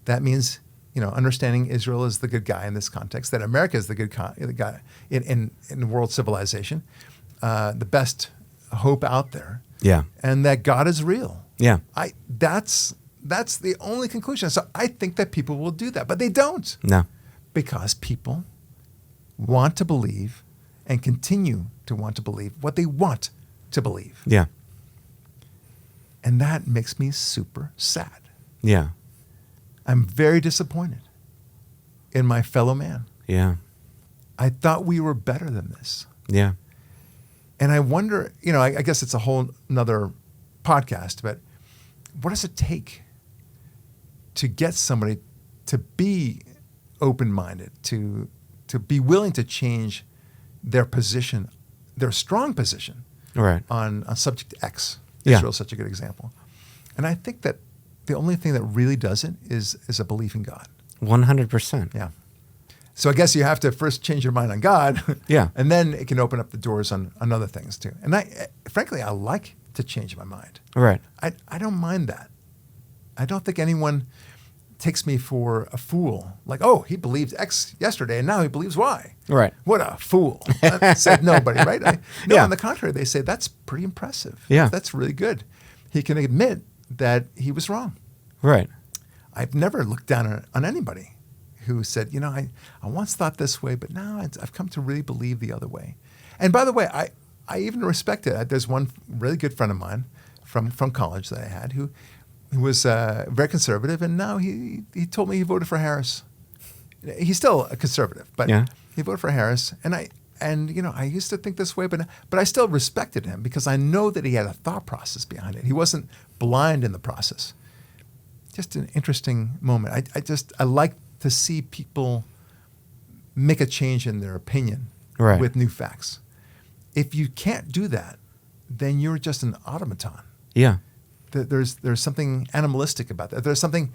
A: That means, understanding Israel is the good guy in this context, that America is the good guy in world civilization, the best hope out there,
B: Yeah.
A: and that God is real.
B: Yeah.
A: That's the only conclusion. So I think that people will do that, but they don't.
B: No.
A: Because people want to believe and continue to want to believe what they want to believe.
B: Yeah.
A: And that makes me super sad.
B: Yeah.
A: I'm very disappointed in my fellow man.
B: Yeah.
A: I thought we were better than this.
B: Yeah.
A: And I wonder, I guess it's a whole nother podcast, but what does it take to get somebody to be open-minded, to be willing to change their position, their strong position,
B: Right.
A: on subject X?
B: Yeah.
A: Israel is such a good example. And I think that the only thing that really does it is a belief in God.
B: 100%.
A: Yeah. So I guess you have to first change your mind on God.
B: Yeah.
A: And then it can open up the doors on other things too. And frankly, I like to change my mind.
B: Right.
A: I don't mind that. I don't think anyone takes me for a fool. Like, oh, he believed X yesterday and now he believes Y.
B: Right.
A: What a fool. Said nobody, right? No,
B: Yeah.
A: on the contrary, they say that's pretty impressive.
B: Yeah.
A: That's really good. He can admit that he was wrong.
B: Right.
A: I've never looked down on anybody who said, I once thought this way, but now I've come to really believe the other way. And by the way, I even respect it. There's one really good friend of mine from college that I had who who was very conservative, and now he told me he voted for Harris. He's still a conservative, but he voted for Harris, and I used to think this way, but I still respected him because I know that he had a thought process behind it. He wasn't blind in the process. Just an interesting moment. I like to see people make a change in their opinion with new facts. If you can't do that, then you're just an automaton.
B: Yeah.
A: There's something animalistic about that. There's something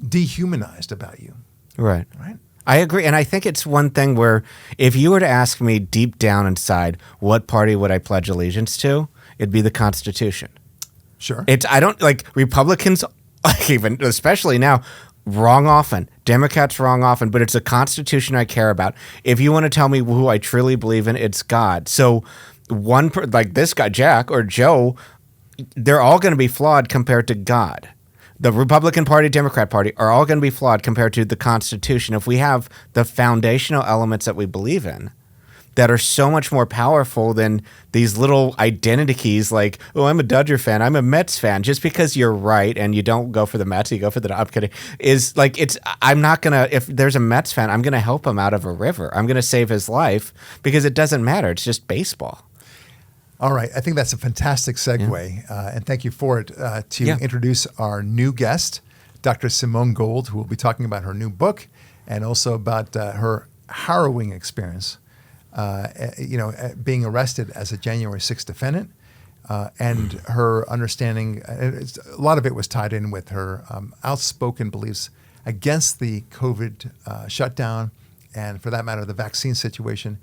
A: dehumanized about you.
B: Right.
A: Right?
B: I agree. And I think it's one thing where if you were to ask me deep down inside, what party would I pledge allegiance to? It'd be the Constitution.
A: Sure.
B: I don't like Republicans, even especially now, wrong often. Democrats wrong often, but it's the Constitution I care about. If you want to tell me who I truly believe in, it's God. So like this guy, Jack or Joe, they're all going to be flawed compared to God. The Republican Party, Democrat Party are all going to be flawed compared to the Constitution. If we have the foundational elements that we believe in that are so much more powerful than these little identity keys like, oh, I'm a Dodger fan, I'm a Mets fan, just because you're right and you don't go for the Mets, you go for the, I'm kidding, I'm not going to, if there's a Mets fan, I'm going to help him out of a river. I'm going to save his life because it doesn't matter. It's just baseball.
A: All right. I think that's a fantastic segue, and thank you for it, to introduce our new guest, Dr. Simone Gold, who will be talking about her new book and also about her harrowing experience, being arrested as a January 6th defendant, and her understanding. A lot of it was tied in with her outspoken beliefs against the COVID shutdown, and for that matter, the vaccine situation.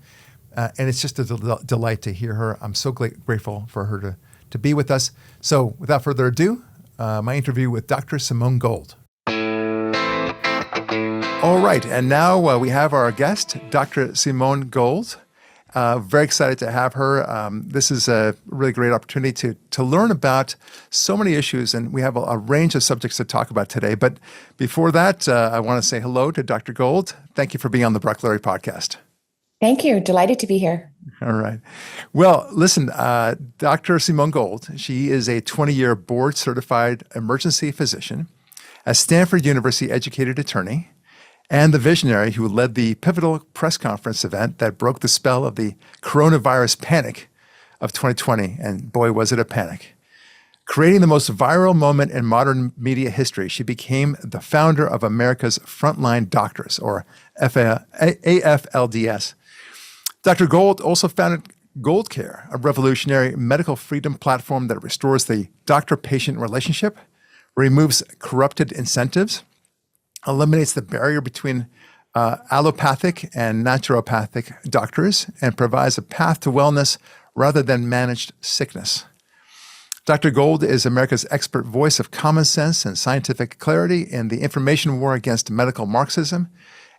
A: And it's just a delight to hear her. I'm so grateful for her to be with us. So without further ado, my interview with Dr. Simone Gold. All right, and now we have our guest, Dr. Simone Gold. Very excited to have her. This is a really great opportunity to learn about so many issues, and we have a range of subjects to talk about today. But before that, I want to say hello to Dr. Gold. Thank you for being on the Barak Lurie podcast.
F: Thank you. Delighted to be here.
A: All right. Well, listen, Dr. Simone Gold, she is a 20-year board-certified emergency physician, a Stanford University educated attorney, and the visionary who led the pivotal press conference event that broke the spell of the coronavirus panic of 2020. And boy, was it a panic. Creating the most viral moment in modern media history, she became the founder of America's Frontline Doctors, or AFLDS. Dr. Gold also founded Gold Care, a revolutionary medical freedom platform that restores the doctor-patient relationship, removes corrupted incentives, eliminates the barrier between allopathic and naturopathic doctors, and provides a path to wellness rather than managed sickness. Dr. Gold is America's expert voice of common sense and scientific clarity in the information war against medical Marxism,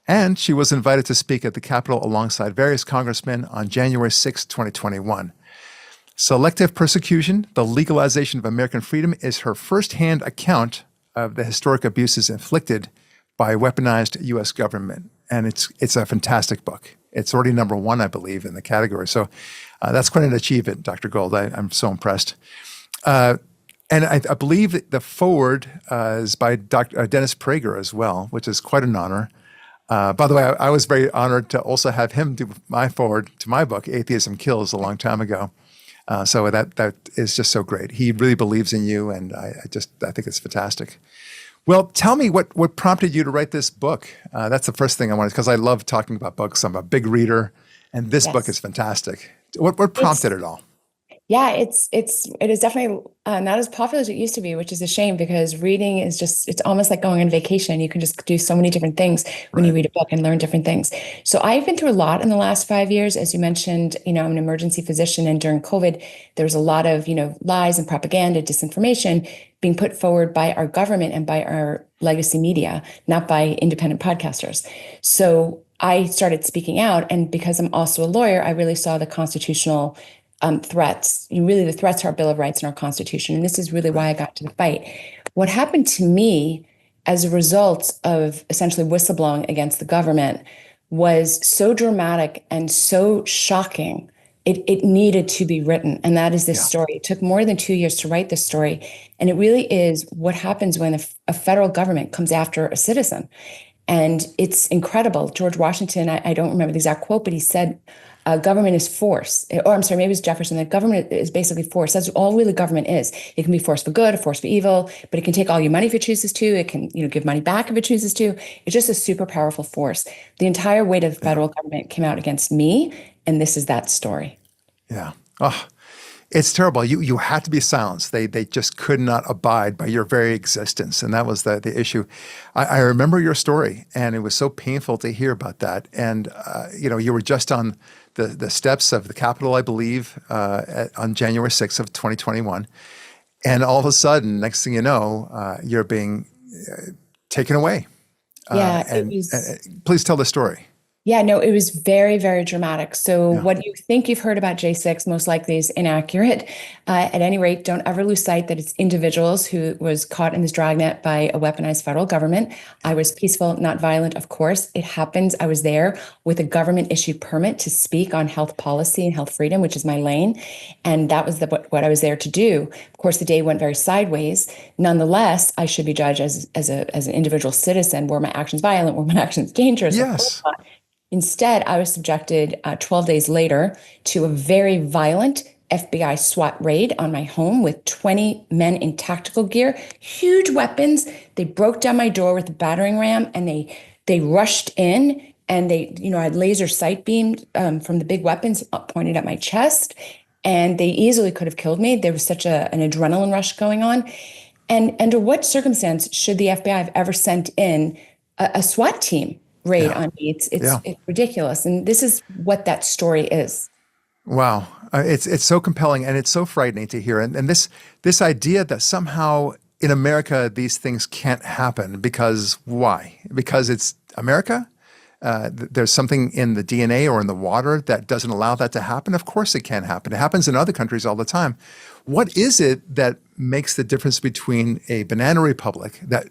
A: and she was invited to speak at the Capitol alongside various congressmen on January 6, 2021. Selective Persecution, the Legalization of American Freedom, is her firsthand account of the historic abuses inflicted by weaponized U.S. government. And it's a fantastic book. It's already number one, I believe, in the category. So that's quite an achievement, Dr. Gold. I'm so impressed. And I believe that the foreword is by Dr. Dennis Prager as well, which is quite an honor. By the way, I was very honored to also have him do my foreword to my book, Atheism Kills, a long time ago. So that is just so great. He really believes in you, and I think it's fantastic. Well, tell me what prompted you to write this book. That's the first thing I wanted, because I love talking about books. I'm a big reader, and this book is fantastic. What prompted it all?
F: Yeah, it is definitely not as popular as it used to be, which is a shame because reading is it's almost like going on vacation. You can just do so many different things when you read a book and learn different things. So I've been through a lot in the last 5 years. As you mentioned, I'm an emergency physician, and during COVID, there was a lot of, lies and propaganda, disinformation being put forward by our government and by our legacy media, not by independent podcasters. So I started speaking out, and because I'm also a lawyer, I really saw the constitutional threats, the threats to our Bill of Rights and our Constitution. And this is really why I got to the fight. What happened to me as a result of essentially whistleblowing against the government was so dramatic and so shocking it needed to be written. And that is this story. It took more than 2 years to write this story. And it really is what happens when a federal government comes after a citizen. And it's incredible. George Washington, I don't remember the exact quote, but he said, government is force. Or I'm sorry, maybe it was Jefferson, that government is basically force. That's all really government is. It can be force for good, a force for evil, but it can take all your money if it chooses to. It can, give money back if it chooses to. It's just a super powerful force. The entire weight of the federal government came out against me, and this is that story.
A: Yeah. Oh, it's terrible. You had to be silenced. They just could not abide by your very existence, and that was the issue. I remember your story, and it was so painful to hear about that. And you were just on the steps of the Capitol, I believe, on January 6th of 2021, and all of a sudden, next thing you know, you're being taken away.
F: Yeah,
A: and please tell the story.
F: Yeah, no, it was very, very dramatic. So what you think you've heard about J6 most likely is inaccurate. At any rate, don't ever lose sight that it's individuals who was caught in this dragnet by a weaponized federal government. I was peaceful, not violent, of course. It happens. I was there with a government-issued permit to speak on health policy and health freedom, which is my lane. And that was what I was there to do. Of course, the day went very sideways. Nonetheless, I should be judged as an individual citizen. Were my actions violent? Were my actions dangerous?
A: Yes.
F: Instead, I was subjected 12 days later to a very violent FBI SWAT raid on my home with 20 men in tactical gear, huge weapons. They broke down my door with a battering ram, and they rushed in, and I had laser sight beamed from the big weapons pointed at my chest, and they easily could have killed me. There was such an adrenaline rush going on. And under what circumstance should the FBI have ever sent in a SWAT team raid on me? It's ridiculous. And this is what that story is.
A: Wow. It's so compelling, and it's so frightening to hear. And this idea that somehow in America these things can't happen because why? Because it's America? There's something in the DNA or in the water that doesn't allow that to happen? Of course it can happen. It happens in other countries all the time. What is it that makes the difference between a banana republic that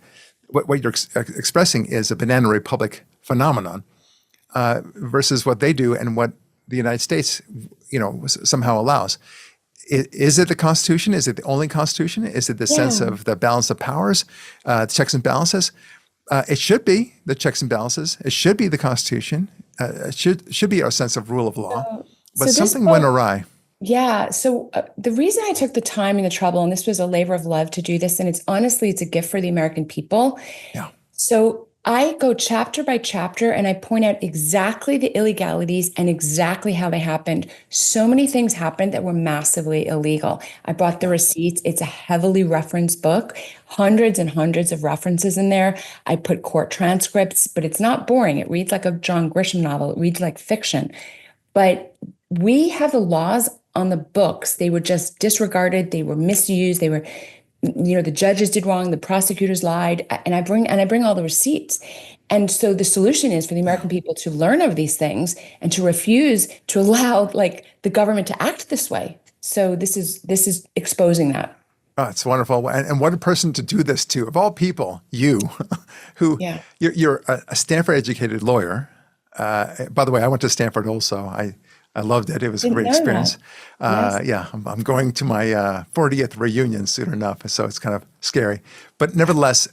A: what you're expressing is a banana republic phenomenon versus what they do and what the United States, somehow allows? Is it the Constitution? Is it the only Constitution? Is it the sense of the balance of powers, checks and balances? It should be the checks and balances. It should be the Constitution. It should be our sense of rule of law. But something went awry.
F: Yeah. So the reason I took the time and the trouble, and this was a labor of love to do this, and it's a gift for the American people.
A: Yeah.
F: So I go chapter by chapter, and I point out exactly the illegalities and exactly how they happened. So many things happened that were massively illegal. I brought the receipts. It's a heavily referenced book, hundreds and hundreds of references in there. I put court transcripts, but it's not boring. It reads like a John Grisham novel. It reads like fiction. But we have the laws on the books. They were just disregarded. They were misused. They were, the judges did wrong. The prosecutors lied. And I bring all the receipts. And so the solution is for the American people to learn of these things and to refuse to allow the government to act this way. So this is exposing that.
A: Oh, it's wonderful. And what a person to do this to, of all people, you, who you're a Stanford educated lawyer. By the way, I went to Stanford also. I loved it. It was a great experience.
F: Yes.
A: I'm going to my 40th reunion soon enough, so it's kind of scary. But nevertheless,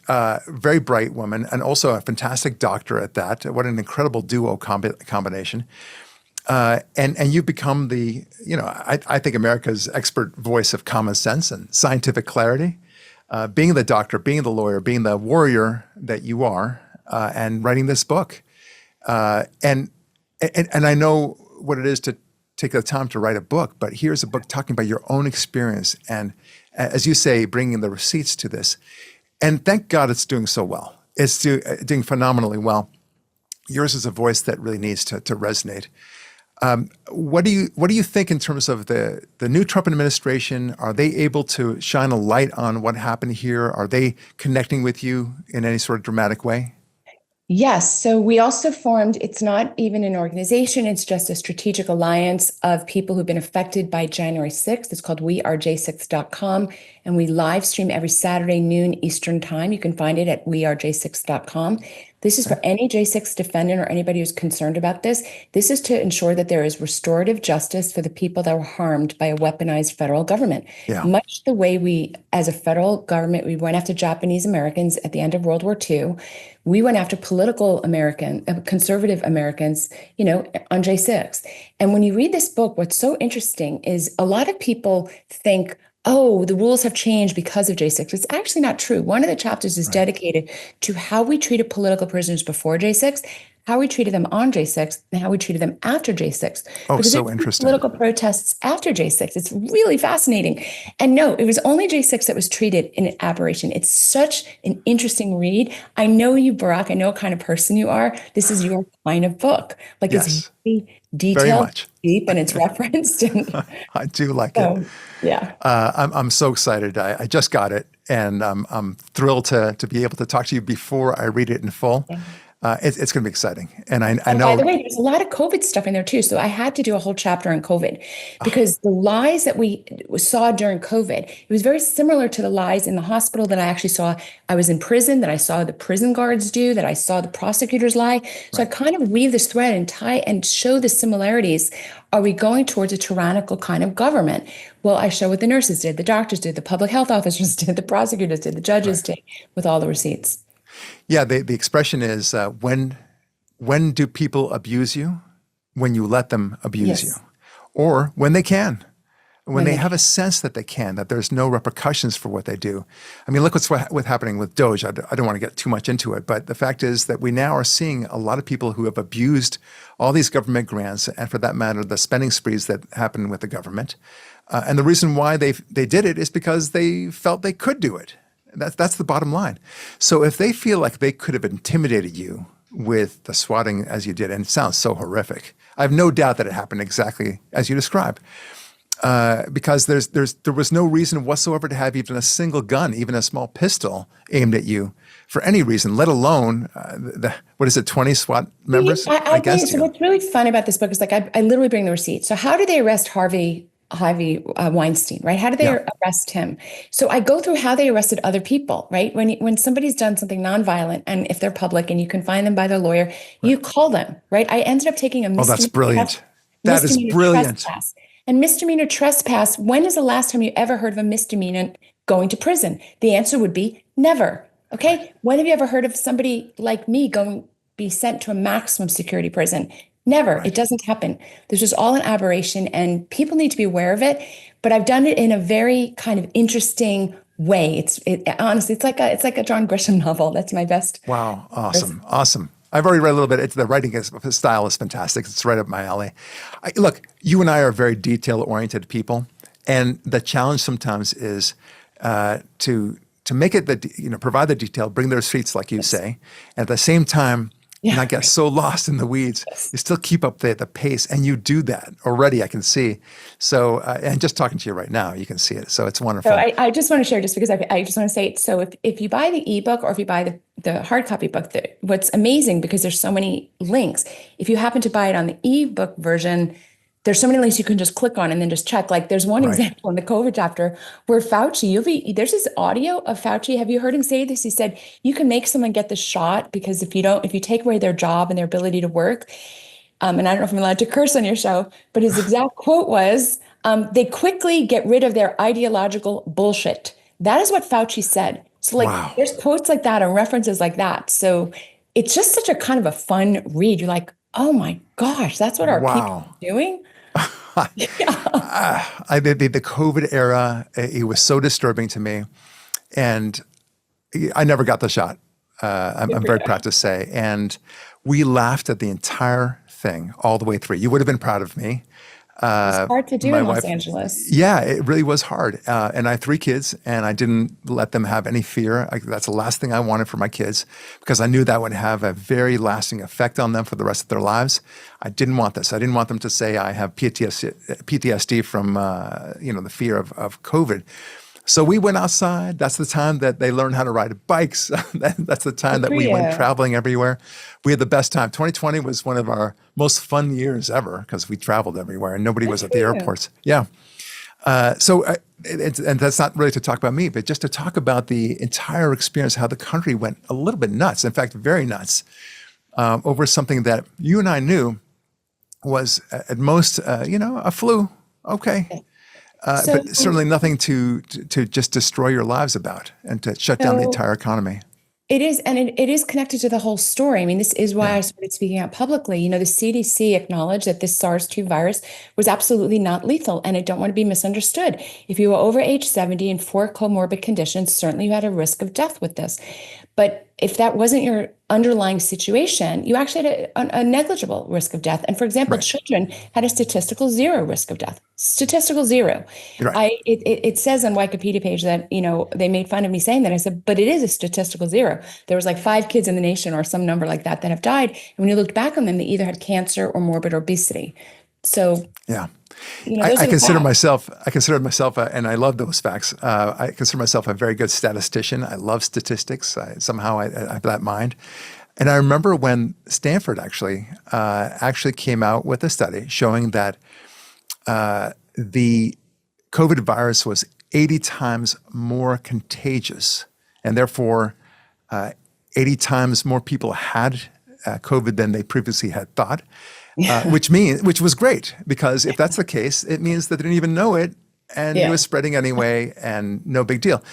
A: very bright woman, and also a fantastic doctor at that. What an incredible duo combination. And you've become I think America's expert voice of common sense and scientific clarity. Being the doctor, being the lawyer, being the warrior that you are, and writing this book. And I know what it is to take the time to write a book, but here's a book talking about your own experience and, as you say, bringing the receipts to this. And thank God it's doing so well. It's doing phenomenally well. Yours is a voice that really needs to resonate. What do you think in terms of the new Trump administration? Are they able to shine a light on what happened here? Are they connecting with you in any sort of dramatic way?
F: Yes. So we also formed, it's not even an organization, it's just a strategic alliance of people who've been affected by January 6th. It's called wearej6.com. and we live stream every Saturday noon Eastern time. You can find it at wearej6.com. This is for any J6 defendant or anybody who's concerned about this. This is to ensure that there is restorative justice for the people that were harmed by a weaponized federal government.
A: Yeah.
F: Much the way we, as a federal government, we went after Japanese Americans at the end of World War II. We went after political conservative Americans, on J6. And when you read this book, what's so interesting is a lot of people think, oh, the rules have changed because of J6. It's actually not true. One of the chapters is dedicated to how we treated political prisoners before J6, how we treated them on J6, and how we treated them after J6.
A: Oh,
F: because
A: so interesting.
F: Political protests after J6. It's really fascinating. And no, it was only J6 that was treated in an aberration. It's such an interesting read. I know you, Barak. I know what kind of person you are. This is your kind of book. Like it's very detailed, deep, and it's referenced. And
A: I do like it.
F: Yeah.
A: I'm so excited. I just got it, and I'm thrilled to be able to talk to you before I read it in full. Yeah. It's going to be exciting. And I know.
F: By the way, there's a lot of COVID stuff in there too. So I had to do a whole chapter on COVID because the lies that we saw during COVID, it was very similar to the lies in the hospital that I actually saw. I was in prison, that I saw the prison guards do, that I saw the prosecutors lie. So I kind of weave this thread and tie and show the similarities. Are we going towards a tyrannical kind of government? Well, I show what the nurses did, the doctors did, the public health officers did, the prosecutors did, the judges did, with all the receipts.
A: Yeah, the expression is when do people abuse you? When you let them abuse you, or when they can, when they have a sense that they can, that there's no repercussions for what they do. I mean, look what's happening with Doge. I don't want to get too much into it, but the fact is that we now are seeing a lot of people who have abused all these government grants, and for that matter, the spending sprees that happen with the government. And the reason why they did it is because they felt they could do it. That's the bottom line. So if they feel like they could have intimidated you with the swatting as you did, and it sounds so horrific, I have no doubt that it happened exactly as you describe, because there was no reason whatsoever to have even a single gun, even a small pistol aimed at you for any reason, let alone 20 SWAT members against you.
F: So what's really fun about this book is like I literally bring the receipt. So how did they arrest Harvey Weinstein, right? How did they arrest him? So I go through how they arrested other people, right? When somebody's done something nonviolent, and if they're public and you can find them by their lawyer, you call them, right? I ended up taking a misdemeanor.
A: Oh, that's brilliant. That is brilliant.
F: Trespass. And misdemeanor trespass, when is the last time you ever heard of a misdemeanor going to prison? The answer would be never. Okay. When have you ever heard of somebody like me be sent to a maximum security prison? Never. Right. It doesn't happen. This is all an aberration, and people need to be aware of it. But I've done it in a very kind of interesting way. Honestly, it's like a John Grisham novel. That's my best.
A: Wow. Awesome. I've already read a little bit. The writing style is fantastic. It's right up my alley. Look, you and I are very detail-oriented people, and the challenge sometimes is to make it provide the detail, bring the receipts, like you say, and at the same time, not get so lost in the weeds. You still keep up the pace, and you do that already. I can see. So, and just talking to you right now, you can see it. So it's wonderful.
F: So I just want to share, just because I just want to say, so if you buy the ebook or if you buy the hard copy book, what's amazing, because there's so many links. If you happen to buy it on the ebook version, there's so many links you can just click on and then just check. Like there's one example in the COVID chapter where Fauci, there's this audio of Fauci. Have you heard him say this? He said, you can make someone get the shot because if you take away their job and their ability to work, and I don't know if I'm allowed to curse on your show, but his exact quote was, they quickly get rid of their ideological bullshit. That is what Fauci said. So there's quotes like that and references like that. So it's just such a kind of a fun read. You're like, oh my gosh, that's what our people are doing.
A: The COVID era, it was so disturbing to me, and I never got the shot. I'm very proud to say, and we laughed at the entire thing all the way through. You would have been proud of me.
F: It's hard to do in Los Angeles.
A: Yeah, it really was hard. And I have 3 kids, and I didn't let them have any fear. That's the last thing I wanted for my kids, because I knew that would have a very lasting effect on them for the rest of their lives. I didn't want this. I didn't want them to say I have PTSD from the fear of COVID. So we went outside. That's the time that they learned how to ride bikes. That's the time that we went traveling everywhere. We had the best time. 2020 was one of our most fun years ever because we traveled everywhere and nobody was at the airports. Yeah. And that's not really to talk about me, but just to talk about the entire experience, how the country went a little bit nuts, in fact, very nuts, over something that you and I knew was at most, a flu. Okay. But certainly nothing to just destroy your lives about and to shut down the entire economy.
F: It is, and it is connected to the whole story. I mean, this is why I started speaking out publicly. You know, the CDC acknowledged that this SARS-2 virus was absolutely not lethal, and I don't want to be misunderstood. If you were over age 70 and 4 comorbid conditions, certainly you had a risk of death with this. But if that wasn't your underlying situation, you actually had a negligible risk of death. And for example, children had a statistical 0 risk of death. Statistical 0.
A: Right.
F: It says on Wikipedia page that, they made fun of me saying that. I said, but it is a statistical 0. There was like 5 kids in the nation or some number like that have died. And when you looked back on them, they either had cancer or morbid obesity. So
A: yeah. I consider myself, and I love those facts. I consider myself a very good statistician. I love statistics. Somehow I have that mind. And I remember when Stanford actually came out with a study showing that the COVID virus was 80 times more contagious, and therefore 80 times more people had COVID than they previously had thought. Which was great, because if that's the case, it means that they didn't even know it, and it was spreading anyway, and no big deal.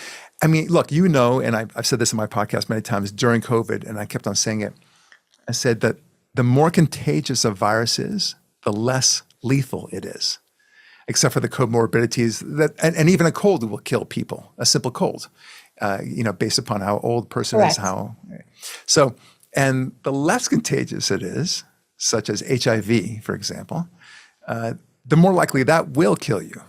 A: I mean, look, and I've said this in my podcast many times during COVID, and I kept on saying it. I said that the more contagious a virus is, the less lethal it is, except for the comorbidities and even a cold will kill people, a simple cold, based upon how old the person is, and the less contagious it is, such as HIV, for example, the more likely that will kill you.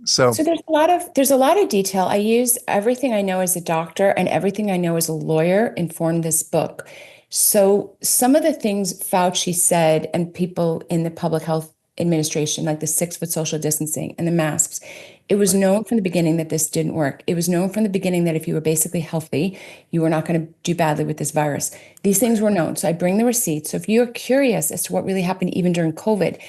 A: So there's a lot of detail. I use everything I know as a doctor and everything I know as a lawyer informed this book. So some of the things Fauci said and people in the public health administration, like the 6-foot social distancing and the masks, it was known from the beginning that this didn't work. It was known from the beginning that if you were basically healthy, you were not going to do badly with this virus. These things were known. So I bring the receipts. So if you're curious as to what really happened even during COVID,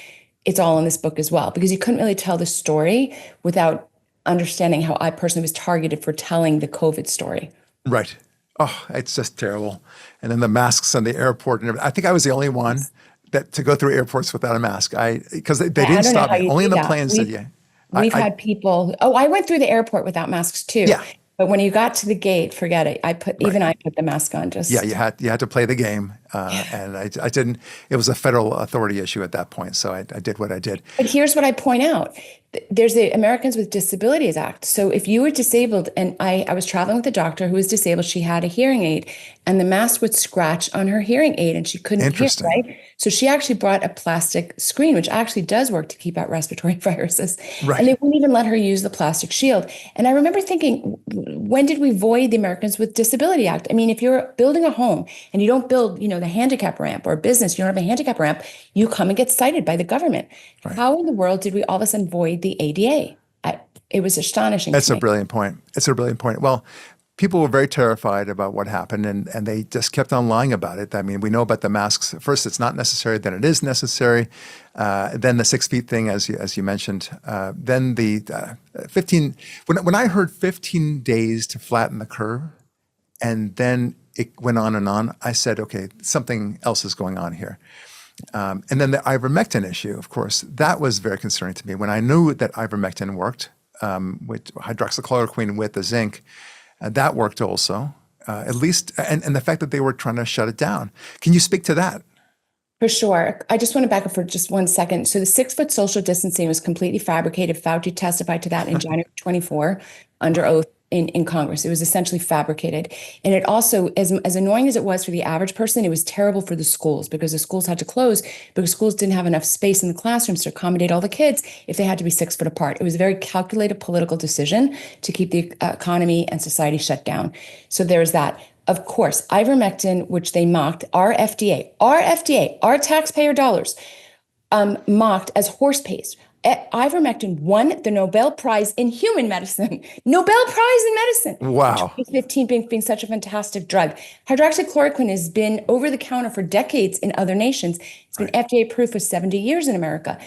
A: it's all in this book as well, because you couldn't really tell the story without understanding how I personally was targeted for telling the COVID story. Right. Oh, it's just terrible. And then the masks on the airport and everything. I think I was the only one to go through airports without a mask. Because they didn't stop me. Only in the planes did you.
F: We've had people. Oh, I went through the airport without masks too.
A: Yeah.
F: But when you got to the gate, forget it. I put the mask on.
A: You had to play the game, and I didn't. It was a federal authority issue at that point, so I did what I did.
F: But here's what I point out: there's the Americans with Disabilities Act. So if you were disabled, and I was traveling with a doctor who was disabled, she had a hearing aid, and the mask would scratch on her hearing aid, and she couldn't hear. Right. So she actually brought a plastic screen, which actually does work to keep out respiratory viruses. Right. And they wouldn't even let her use the plastic shield. And I remember thinking, when did we void the Americans with Disability Act? I mean, if you're building a home and you don't build, the handicap ramp, or a business, you don't have a handicap ramp, you come and get cited by the government. Right. How in the world did we all of a sudden void the ADA? It was astonishing.
A: That's a brilliant point. Well, people were very terrified about what happened, and they just kept on lying about it. I mean, we know about the masks. First, it's not necessary. Then it is necessary. Then the 6 feet thing, as you mentioned. Then the 15. When I heard 15 days to flatten the curve, and then it went on and on, I said, okay, something else is going on here. And then the ivermectin issue, of course, that was very concerning to me. When I knew that ivermectin worked, with hydroxychloroquine with the zinc, that worked also, at least, and the fact that they were trying to shut it down. Can you speak to that?
F: For sure. I just want to back up for just 1 second. So the 6-foot social distancing was completely fabricated. Fauci testified to that in January 24 under oath in Congress. It was essentially fabricated. And it also, as annoying as it was for the average person, it was terrible for the schools, because the schools had to close because schools didn't have enough space in the classrooms to accommodate all the kids if they had to be 6 foot apart. It was a very calculated political decision to keep the economy and society shut down. So there's that. Of course, ivermectin, which they mocked, our FDA, our taxpayer dollars, mocked as horse paste. Ivermectin won the Nobel Prize in Human Medicine. Nobel Prize in Medicine.
A: Wow.
F: 2015 being such a fantastic drug. Hydroxychloroquine has been over the counter for decades in other nations. It's been FDA approved for 70 years in America.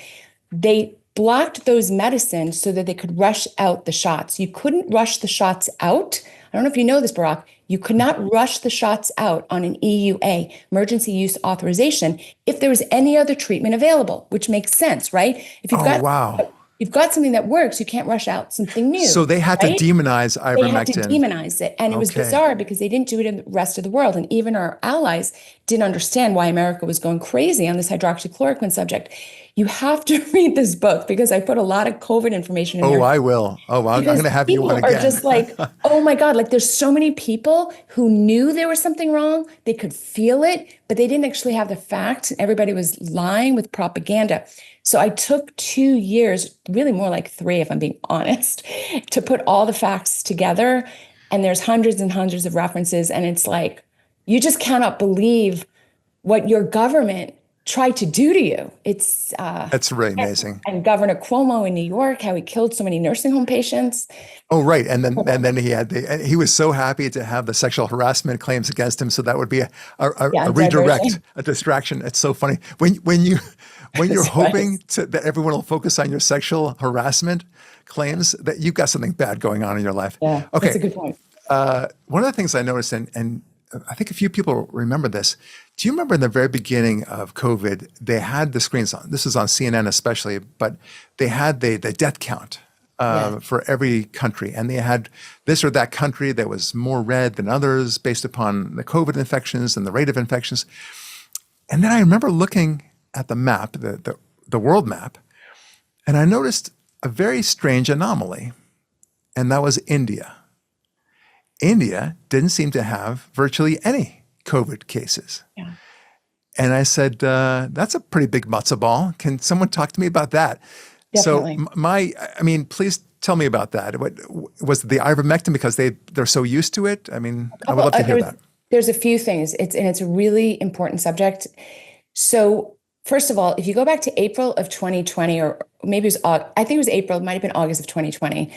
F: They blocked those medicines so that they could rush out the shots. You couldn't rush the shots out. I don't know if you know this, Barak. You could not rush the shots out on an EUA, emergency use authorization, if there was any other treatment available, which makes sense, right? If you've got something that works, you can't rush out something new.
A: So they had
F: right?
A: to demonize ivermectin.
F: They had to demonize it. And it was bizarre because they didn't do it in the rest of the world. And even our allies didn't understand why America was going crazy on this hydroxychloroquine subject. You have to read this book because I put a lot of COVID information in there.
A: Oh, I will. Oh, I'm going to have you on again.
F: People are just like, oh my God, like there's so many people who knew there was something wrong. They could feel it, but they didn't actually have the facts. Everybody was lying with propaganda. So I took 2 years, really more like 3, if I'm being honest, to put all the facts together. And there's hundreds and hundreds of references. And it's like, you just cannot believe what your government tried to do to you. It's
A: that's really amazing.
F: And Governor Cuomo in New York, how he killed so many nursing home patients.
A: Oh, right. And then he was so happy to have the sexual harassment claims against him. So that would be a redirect, a distraction. It's so funny when you're hoping that everyone will focus on your sexual harassment claims, that you've got something bad going on in your life.
F: Yeah,
A: okay.
F: That's a good point.
A: One of the things I noticed, and I think a few people remember this. Do you remember in the very beginning of COVID, they had the screens on? This is on CNN especially, but they had the death count for every country. And they had this or that country that was more red than others based upon the COVID infections and the rate of infections. And then I remember looking at the map, the world map, and I noticed a very strange anomaly, and that was India. India didn't seem to have virtually any COVID cases.
F: Yeah.
A: And I said, that's a pretty big matzo ball. Can someone talk to me about that?
F: Definitely.
A: So please tell me about that. What was it, the ivermectin, because they're so used to it? I mean, I would love to hear that.
F: There's a few things. It's a really important subject. So first of all, if you go back to April of 2020, or maybe it was, I think it was April, it might've been August of 2020.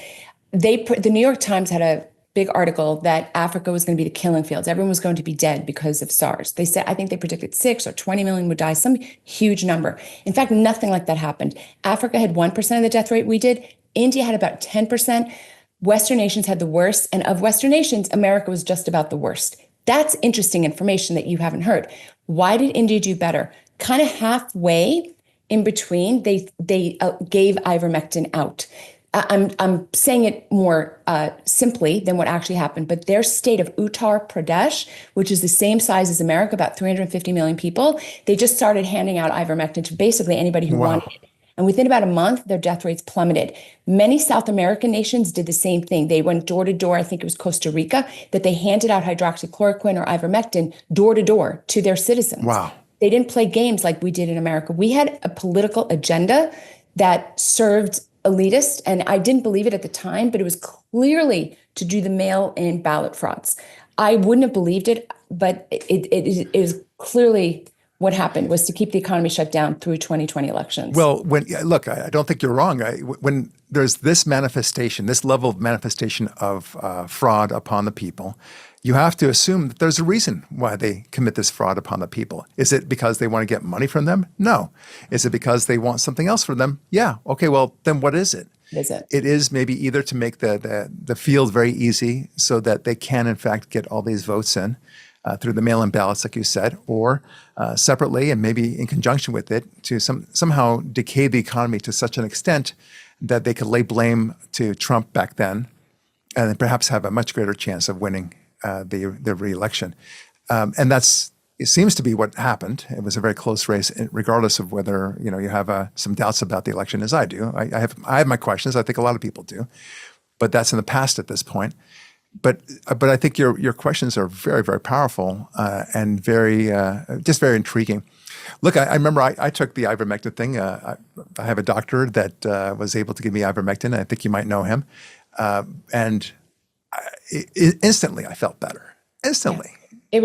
F: The New York Times had a big article that Africa was going to be the killing fields. Everyone was going to be dead because of SARS. They said, I think they predicted 6 or 20 million would die, some huge number. In fact, nothing like that happened. Africa had 1% of the death rate we did. India had about 10%. Western nations had the worst. And of Western nations, America was just about the worst. That's interesting information that you haven't heard. Why did India do better? Kind of halfway in between, they gave ivermectin out. I'm saying it more simply than what actually happened, but their state of Uttar Pradesh, which is the same size as America, about 350 million people, they just started handing out ivermectin to basically anybody who wanted it. And within about a month, their death rates plummeted. Many South American nations did the same thing. They went door to door. I think it was Costa Rica, that they handed out hydroxychloroquine or ivermectin door to door to their citizens.
A: Wow.
F: They didn't play games like we did in America. We had a political agenda that served elitist, and I didn't believe it at the time, but it was clearly to do the mail-in ballot frauds. I wouldn't have believed it, but it is clearly what happened, was to keep the economy shut down through 2020 elections.
A: Well, look, I don't think you're wrong. When there's this manifestation, this level of manifestation of fraud upon the people, you have to assume that there's a reason why they commit this fraud upon the people. Is it because they want to get money from them? No. Is it because they want something else from them? Yeah. Okay, well, then what is it? It is maybe either to make the field very easy so that they can, in fact, get all these votes in through the mail-in ballots, like you said, or separately and maybe in conjunction with it to somehow decay the economy to such an extent that they could lay blame to Trump back then and then perhaps have a much greater chance of winning the re-election. And it seems to be what happened. It was a very close race, regardless of whether you have some doubts about the election, as I do. I have my questions. I think a lot of people do, but that's in the past at this point. But I think your questions are very, very powerful and very just very intriguing. Look, I remember I took the ivermectin thing. I have a doctor that was able to give me ivermectin. I think you might know him, and instantly I felt better. Instantly.
F: It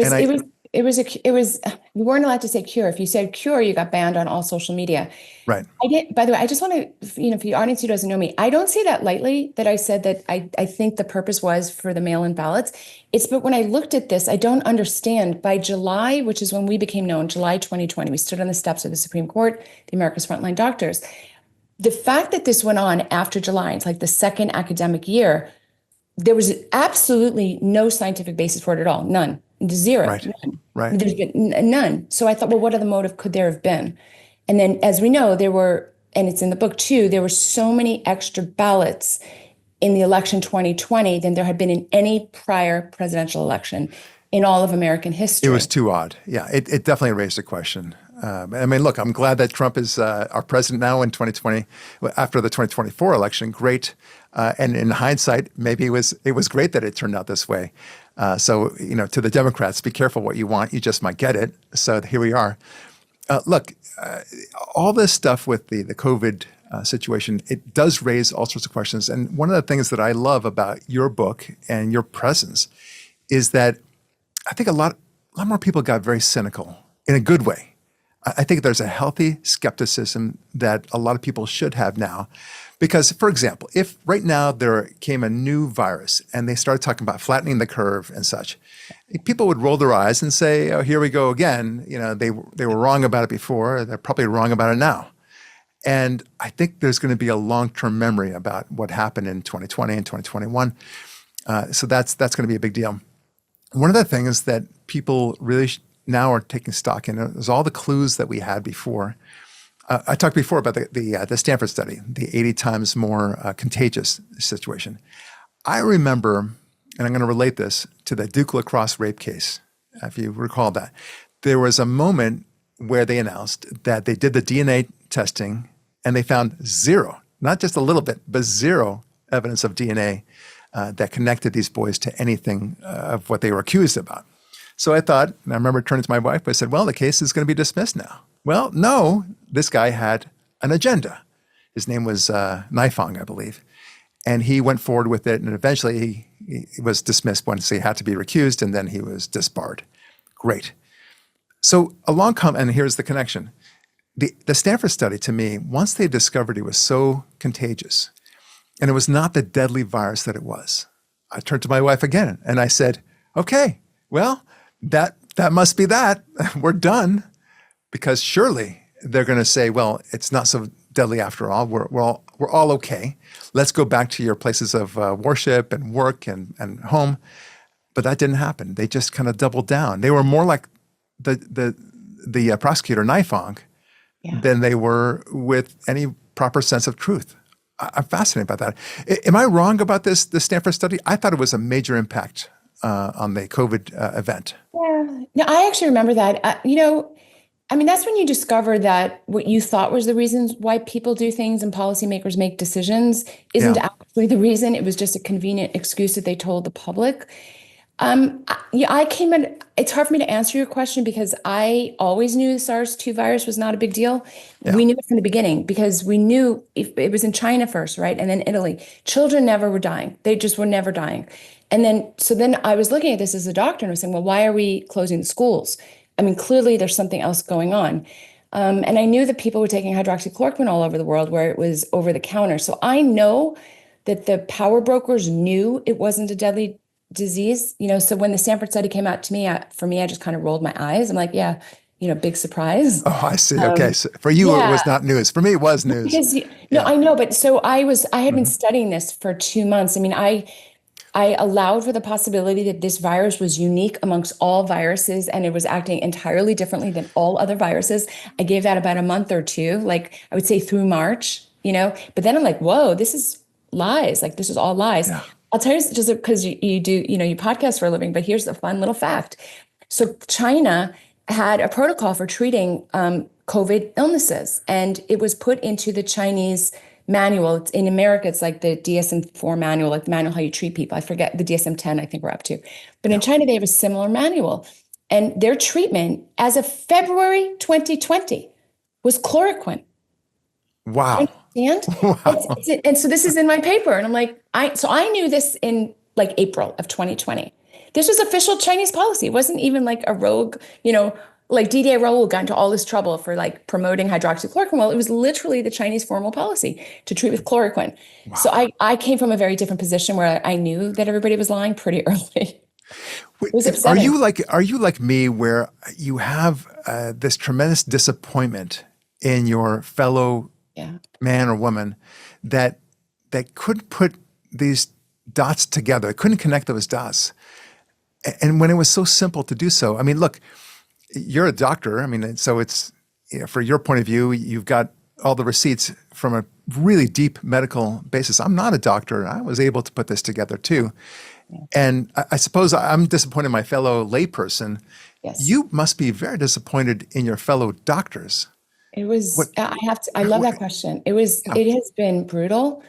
F: was you weren't allowed to say cure. If you said cure, you got banned on all social media.
A: Right.
F: By the way, I just want to, for the audience who doesn't know me, I don't say that lightly, that I said that I think the purpose was for the mail-in ballots. But when I looked at this, I don't understand. By July, which is when we became known, July 2020, we stood on the steps of the Supreme Court, the America's Frontline Doctors. the fact that this went on after July, it's like the second academic year, there was absolutely no scientific basis for it at all. None. Zero.
A: Right.
F: None.
A: Right.
F: There's been none. So I thought, well, what other motive could there have been? And then, as we know, there were, and it's in the book too, there were so many extra ballots in the election 2020 than there had been in any prior presidential election in all of American history.
A: It was too odd. Yeah, it definitely raised a question. I mean, look, I'm glad that Trump is our president now in 2020, after the 2024 election. Great. And in hindsight, maybe it was great that it turned out this way. So, to the Democrats, be careful what you want. You just might get it. So here we are. Look, all this stuff with the COVID situation, it does raise all sorts of questions. And one of the things that I love about your book and your presence is that I think a lot more people got very cynical in a good way. I think there's a healthy skepticism that a lot of people should have now. Because, for example, if right now there came a new virus and they started talking about flattening the curve and such, people would roll their eyes and say, oh, here we go again. They were wrong about it before. They're probably wrong about it now. And I think there's going to be a long-term memory about what happened in 2020 and 2021. So that's going to be a big deal. One of the things that people really now are taking stock in is all the clues that we had before. I talked before about the Stanford study, the 80 times more contagious situation. I remember, and I'm going to relate this to the Duke lacrosse rape case, if you recall that. There was a moment where they announced that they did the DNA testing and they found zero, not just a little bit, but zero evidence of DNA that connected these boys to anything of what they were accused about. So I thought, and I remember turning to my wife, I said, well, the case is going to be dismissed now. Well, no, this guy had an agenda. His name was Nifong, I believe. And he went forward with it, and eventually he was dismissed once he had to be recused, and then he was disbarred. Great. So along come, and here's the connection. The Stanford study, to me, once they discovered it was so contagious, and it was not the deadly virus that it was, I turned to my wife again, and I said, okay, well, that must be that. We're done. Because surely they're going to say, well, it's not so deadly after all. We're all okay. Let's go back to your places of worship and work and home. But that didn't happen. They just kind of doubled down. They were more like the prosecutor, Nifong, than they were with any proper sense of truth. I'm fascinated by that. Am I wrong about this Stanford study? I thought it was a major impact on the COVID event.
F: Yeah. No, I actually remember that. That's when you discover that what you thought was the reasons why people do things and policymakers make decisions isn't actually the reason. It was just a convenient excuse that they told the public. It's hard for me to answer your question because I always knew the SARS-2 virus was not a big deal. Yeah. We knew it from the beginning because we knew it was in China first, right? And then Italy. Children never were dying. They just were never dying. And then I was looking at this as a doctor and I was saying, well, why are we closing the schools? I mean, clearly there's something else going on. And I knew that people were taking hydroxychloroquine all over the world where it was over the counter. So I know that the power brokers knew it wasn't a deadly disease. So when the Stanford study came out to me, for me, I just kind of rolled my eyes. I'm like, yeah, big surprise.
A: Oh, I see. Okay. So for you, it was not news. For me, it was news.
F: Because, I know. But so I had been studying this for 2 months. I mean, I allowed for the possibility that this virus was unique amongst all viruses and it was acting entirely differently than all other viruses. I gave that about a month or two, like I would say through March, but then I'm like, whoa, this is lies. Like this is all lies. Yeah. I'll tell you just because you do, you podcast for a living, but here's a fun little fact. So China had a protocol for treating COVID illnesses and it was put into the Chinese manual. It's in America, it's like the DSM-4 manual, like the manual how you treat people. I forget the DSM-10, I think we're up to. But in China, they have a similar manual. And their treatment as of February 2020 was chloroquine.
A: Wow.
F: You understand? Wow. And so this is in my paper. And I'm like, I knew this in like April of 2020. This was official Chinese policy. It wasn't even like a rogue, like Didier Raoult got into all this trouble for like promoting hydroxychloroquine. Well, it was literally the Chinese formal policy to treat with chloroquine. Wow. So I came from a very different position where I knew that everybody was lying pretty early. It was upsetting.
A: Are you like me where you have this tremendous disappointment in your fellow
F: Yeah.
A: man or woman that couldn't put these dots together, couldn't connect those dots. And when it was so simple to do so, I mean, look, you're a doctor. I mean, so it's, for your point of view, you've got all the receipts from a really deep medical basis. I'm not a doctor. I was able to put this together too. And I suppose I'm disappointed in my fellow layperson.
F: Yes.
A: You must be very disappointed in your fellow doctors.
F: It was, I love that question. It has been brutal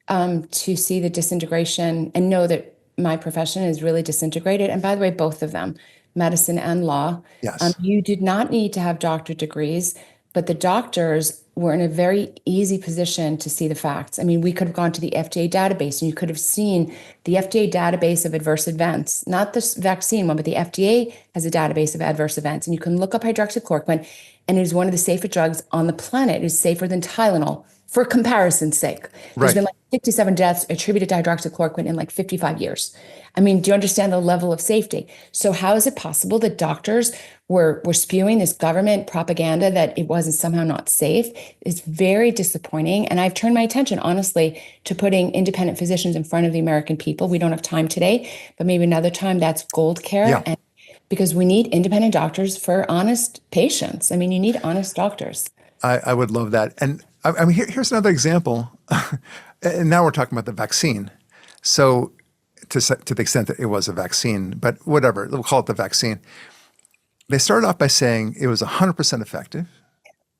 F: to see the disintegration and know that my profession is really disintegrated. And by the way, both of them, medicine and law.
A: Yes.
F: You did not need to have doctorate degrees, but the doctors were in a very easy position to see the facts. I mean, we could have gone to the FDA database and you could have seen the FDA database of adverse events, not the vaccine one, but the FDA has a database of adverse events. And you can look up hydroxychloroquine, and it is one of the safest drugs on the planet. It is safer than Tylenol, for comparison's sake. There's been like 67 deaths attributed to hydroxychloroquine in like 55 years. I mean, do you understand the level of safety? So how is it possible that doctors were spewing this government propaganda that it wasn't somehow not safe? It's very disappointing. And I've turned my attention, honestly, to putting independent physicians in front of the American people. We don't have time today, but maybe another time. That's gold care.
A: Yeah.
F: And because we need independent doctors for honest patients. I mean, you need honest doctors.
A: I would love that. And I mean, here's another example. And now we're talking about the vaccine. So to the extent that it was a vaccine, but whatever, we'll call it the vaccine. They started off by saying it was 100% effective.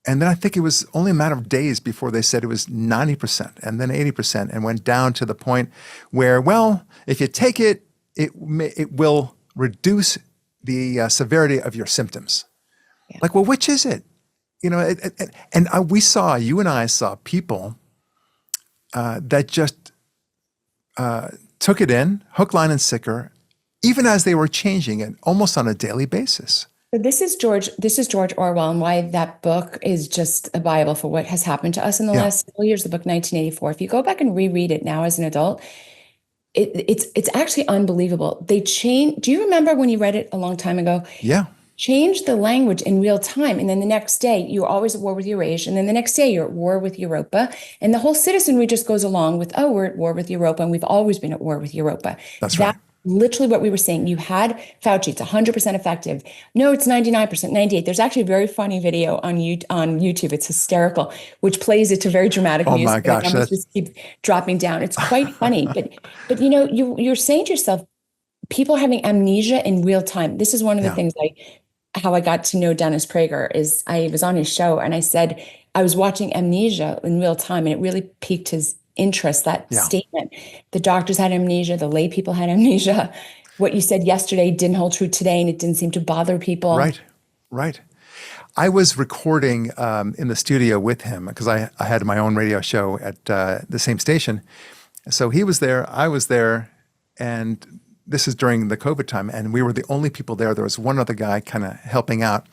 A: And then I think it was only a matter of days before they said it was 90% and then 80% and went down to the point where, well, if you take it, it will reduce the severity of your symptoms. Yeah. Like, well, which is it? You know, we saw, you and I saw people that just took it in, hook, line, and sinker, even as they were changing it almost on a daily basis.
F: This is George Orwell, and why that book is just a Bible for what has happened to us in the last several years, the book 1984. If you go back and reread it now as an adult, it's actually unbelievable. They changed. Do you remember when you read it a long time ago?
A: Yeah.
F: Changed the language in real time. And then the next day, you're always at war with Eurasia. And then the next day, you're at war with Europa. And the whole citizenry just goes along with, oh, we're at war with Europa. And we've always been at war with Europa.
A: That's right.
F: Literally what we were saying. You had Fauci, it's 100% effective. No, it's 99%, 98%. There's actually a very funny video on YouTube. It's hysterical, which plays it to very dramatic music.
A: Oh my gosh.
F: The numbers just keep dropping down. It's quite funny. But you know, you're saying to yourself, people are having amnesia in real time. This is one of the things how I got to know Dennis Prager is I was on his show and I said, I was watching Amnesia in real time and it really piqued his interest, that statement. The doctors had amnesia, the lay people had amnesia. What you said yesterday didn't hold true today and it didn't seem to bother people.
A: Right. I was recording in the studio with him because I had my own radio show at the same station. So he was there, I was there, and this is during the COVID time, and we were the only people there. There was one other guy kind of helping out.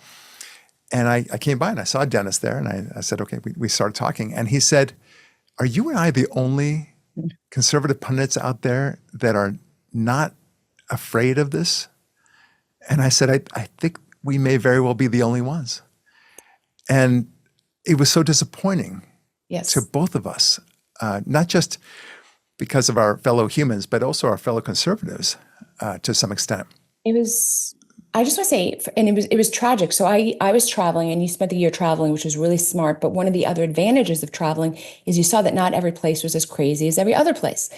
A: And I came by and I saw Dennis there, and I said, okay, we started talking. And he said, are you and I the only conservative pundits out there that are not afraid of this? And I said, I think we may very well be the only ones. And it was so disappointing to both of us, not just because of our fellow humans, but also our fellow conservatives to some extent.
F: It was, I just want to say, and it was tragic. So I was traveling and you spent the year traveling, which was really smart. But one of the other advantages of traveling is you saw that not every place was as crazy as every other place.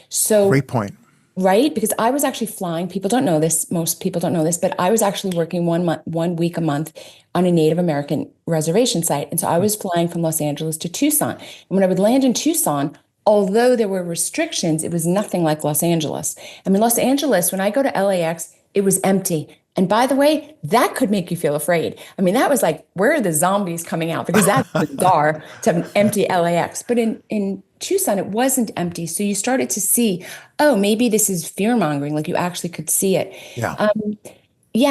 F: So
A: great point.
F: Right? Because I was actually flying. People don't know this. Most people don't know this, but I was actually working 1 week a month on a Native American reservation site. And so I was flying from Los Angeles to Tucson. And when I would land in Tucson, although there were restrictions, it was nothing like Los Angeles. I mean, Los Angeles, when I go to LAX, it was empty. And by the way, that could make you feel afraid. I mean, that was like, where are the zombies coming out? Because that's bizarre to have an empty LAX. But in Tucson, it wasn't empty. So you started to see, oh, maybe this is fear mongering. Like you actually could see it. Yeah.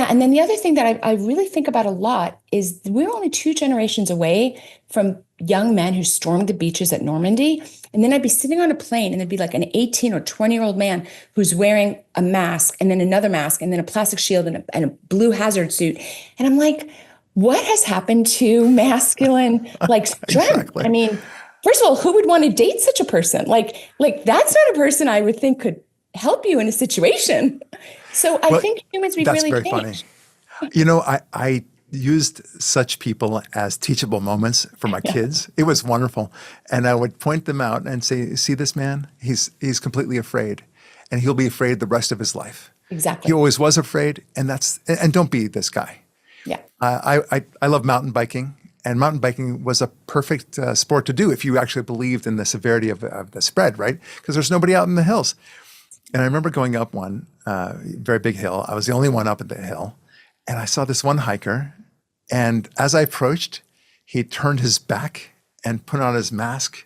F: And then the other thing that I really think about a lot is we're only 2 generations away from young men who stormed the beaches at Normandy. And then I'd be sitting on a plane and there'd be like an 18 or 20-year-old man who's wearing a mask and then another mask and then a plastic shield and a blue hazard suit. And I'm like, what has happened to masculine like strength?
A: Exactly.
F: I mean, first of all, who would want to date such a person? Like that's not a person I would think could help you in a situation. So I think humans, we've
A: that's
F: really
A: very
F: changed.
A: funny. You know, I used such people as teachable moments for my kids. It was wonderful. And I would point them out and say, see this man? He's completely afraid. And he'll be afraid the rest of his life.
F: Exactly.
A: He always was afraid. And don't be this guy.
F: Yeah.
A: I love mountain biking. And mountain biking was a perfect sport to do if you actually believed in the severity of the spread, right? Because there's nobody out in the hills. And I remember going up one very big hill. I was the only one up at the hill. And I saw this one hiker. And as I approached, he turned his back and put on his mask.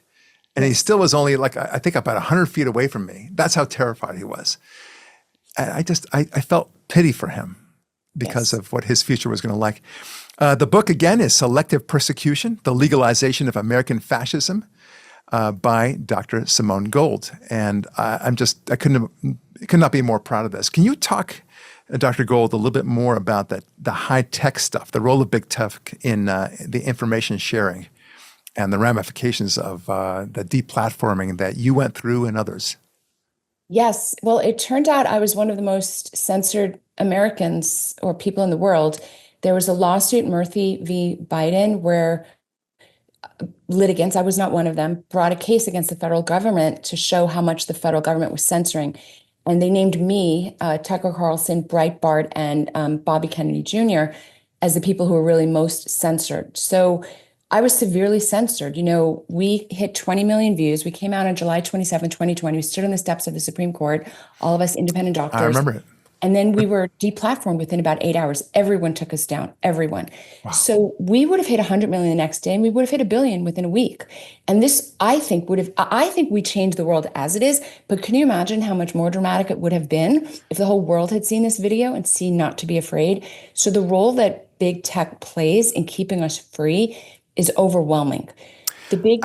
A: And he still was only like, I think about 100 feet away from me. That's how terrified he was. And I felt pity for him because of what his future was going to like. The book, again, is Selective Persecution, The Legalization of American Fascism by Dr. Simone Gold. And I could not be more proud of this. Can you talk, Dr. Gold, a little bit more about the high-tech stuff, the role of big tech in the information sharing and the ramifications of the deplatforming that you went through and others?
F: Yes. Well, it turned out I was one of the most censored Americans or people in the world. There was a lawsuit, Murphy v. Biden, where litigants, I was not one of them, brought a case against the federal government to show how much the federal government was censoring. And they named me, Tucker Carlson, Breitbart, and Bobby Kennedy Jr. as the people who were really most censored. So I was severely censored. You know, we hit 20 million views. We came out on July 27, 2020. We stood on the steps of the Supreme Court, all of us independent doctors.
A: I remember it.
F: And then we were deplatformed within about 8 hours. Everyone took us down, everyone. Wow. So we would have hit 100 million the next day, and we would have hit 1 billion within a week. And this, I think we changed the world as it is, but can you imagine how much more dramatic it would have been if the whole world had seen this video and seen not to be afraid? So the role that big tech plays in keeping us free is overwhelming. The big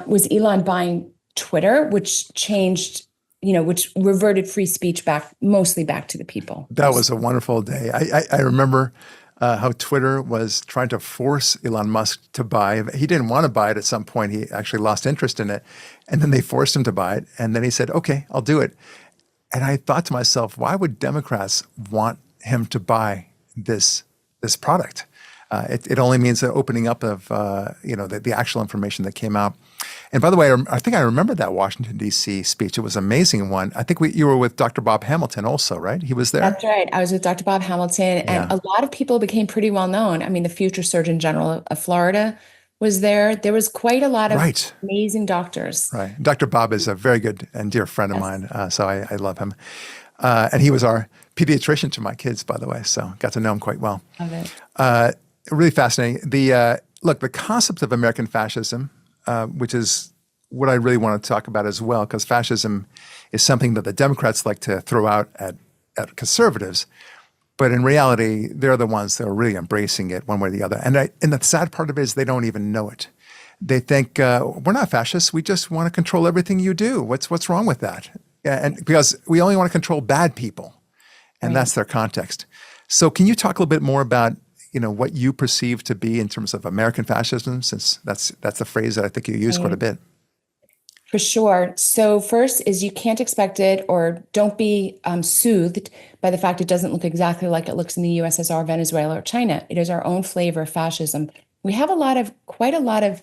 F: was Elon buying Twitter, which changed, which reverted free speech mostly back to the people.
A: That was a wonderful day. I remember how Twitter was trying to force Elon Musk to buy. He didn't want to buy it at some point. He actually lost interest in it. And then they forced him to buy it. And then he said, okay, I'll do it. And I thought to myself, why would Democrats want him to buy this product? It only means the opening up of the actual information that came out. And by the way, I think I remember that Washington, D.C. speech. It was an amazing one. I think you were with Dr. Bob Hamilton also, right? He was there?
F: That's right. I was with Dr. Bob Hamilton, and a lot of people became pretty well known. I mean, the future Surgeon General of Florida was there. There was quite a lot of amazing doctors. Right.
A: Dr. Bob is a very good and dear friend of mine, so I love him. And he was our pediatrician to my kids, by the way, so got to know him quite well.
F: Love it.
A: Really fascinating. The concept of American fascism, which is what I really want to talk about as well, because fascism is something that the Democrats like to throw out at conservatives, but in reality, they're the ones that are really embracing it one way or the other. And the sad part of it is they don't even know it. They think we're not fascists. We just want to control everything you do. What's wrong with that? And because we only want to control bad people, and that's their context. So, can you talk a little bit more about what you perceive to be in terms of American fascism, since that's the phrase that I think you use quite a bit?
F: For sure. So first is you can't expect it, or don't be soothed by the fact it doesn't look exactly like it looks in the USSR, Venezuela, or China. It is our own flavor of fascism. We have quite a lot of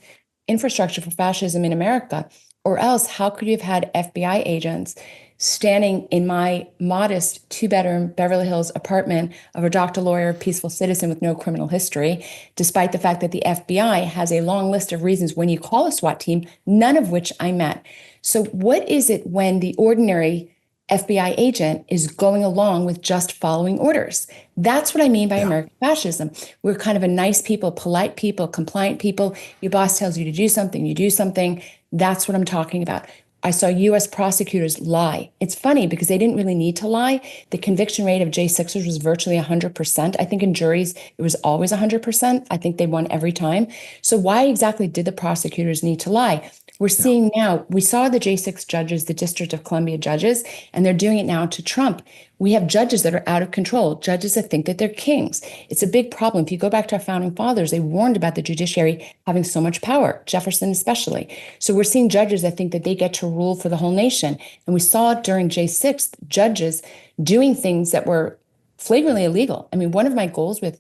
F: infrastructure for fascism in America, or else how could you have had FBI agents standing in my modest 2-bedroom Beverly Hills apartment of a doctor, lawyer, peaceful citizen with no criminal history, despite the fact that the FBI has a long list of reasons when you call a SWAT team, none of which I met. So what is it when the ordinary FBI agent is going along with just following orders? That's what I mean by American fascism. We're kind of a nice people, polite people, compliant people. Your boss tells you to do something, you do something. That's what I'm talking about. I saw U.S. prosecutors lie. It's funny because they didn't really need to lie. The conviction rate of J6ers was virtually 100%. I think in juries, it was always 100%. I think they won every time. So why exactly did the prosecutors need to lie? We're seeing now, we saw the J6 judges, the District of Columbia judges, and they're doing it now to Trump. We have judges that are out of control, judges that think that they're kings. It's a big problem. If you go back to our founding fathers, they warned about the judiciary having so much power, Jefferson especially. So we're seeing judges that think that they get to rule for the whole nation. And we saw it during J6, judges doing things that were flagrantly illegal. I mean, one of my goals with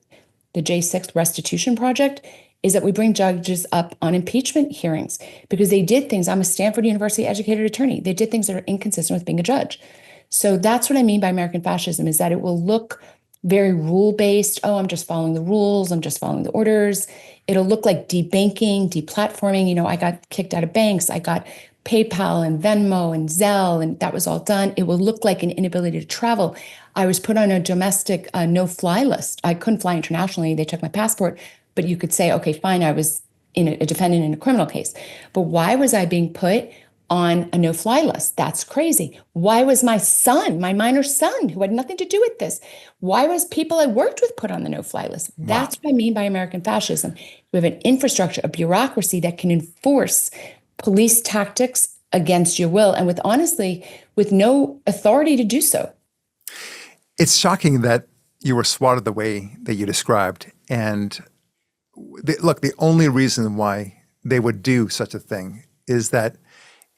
F: the J6 restitution project is that we bring judges up on impeachment hearings because they did things. I'm a Stanford University educated attorney. They did things that are inconsistent with being a judge. So that's what I mean by American fascism, is that it will look very rule-based. Oh, I'm just following the rules. I'm just following the orders. It'll look like debanking, deplatforming. You know, I got kicked out of banks. I got PayPal and Venmo and Zelle, and that was all done. It will look like an inability to travel. I was put on a domestic no-fly list. I couldn't fly internationally. They took my passport. But you could say, okay, fine, I was in a defendant in a criminal case. But why was I being put on a no-fly list? That's crazy. Why was my son, my minor son, who had nothing to do with this, why was people I worked with put on the no-fly list? That's what I mean by American fascism. We have an infrastructure, a bureaucracy that can enforce police tactics against your will, and with no authority to do so.
A: It's shocking that you were swatted the way that you described. And look, the only reason why they would do such a thing is that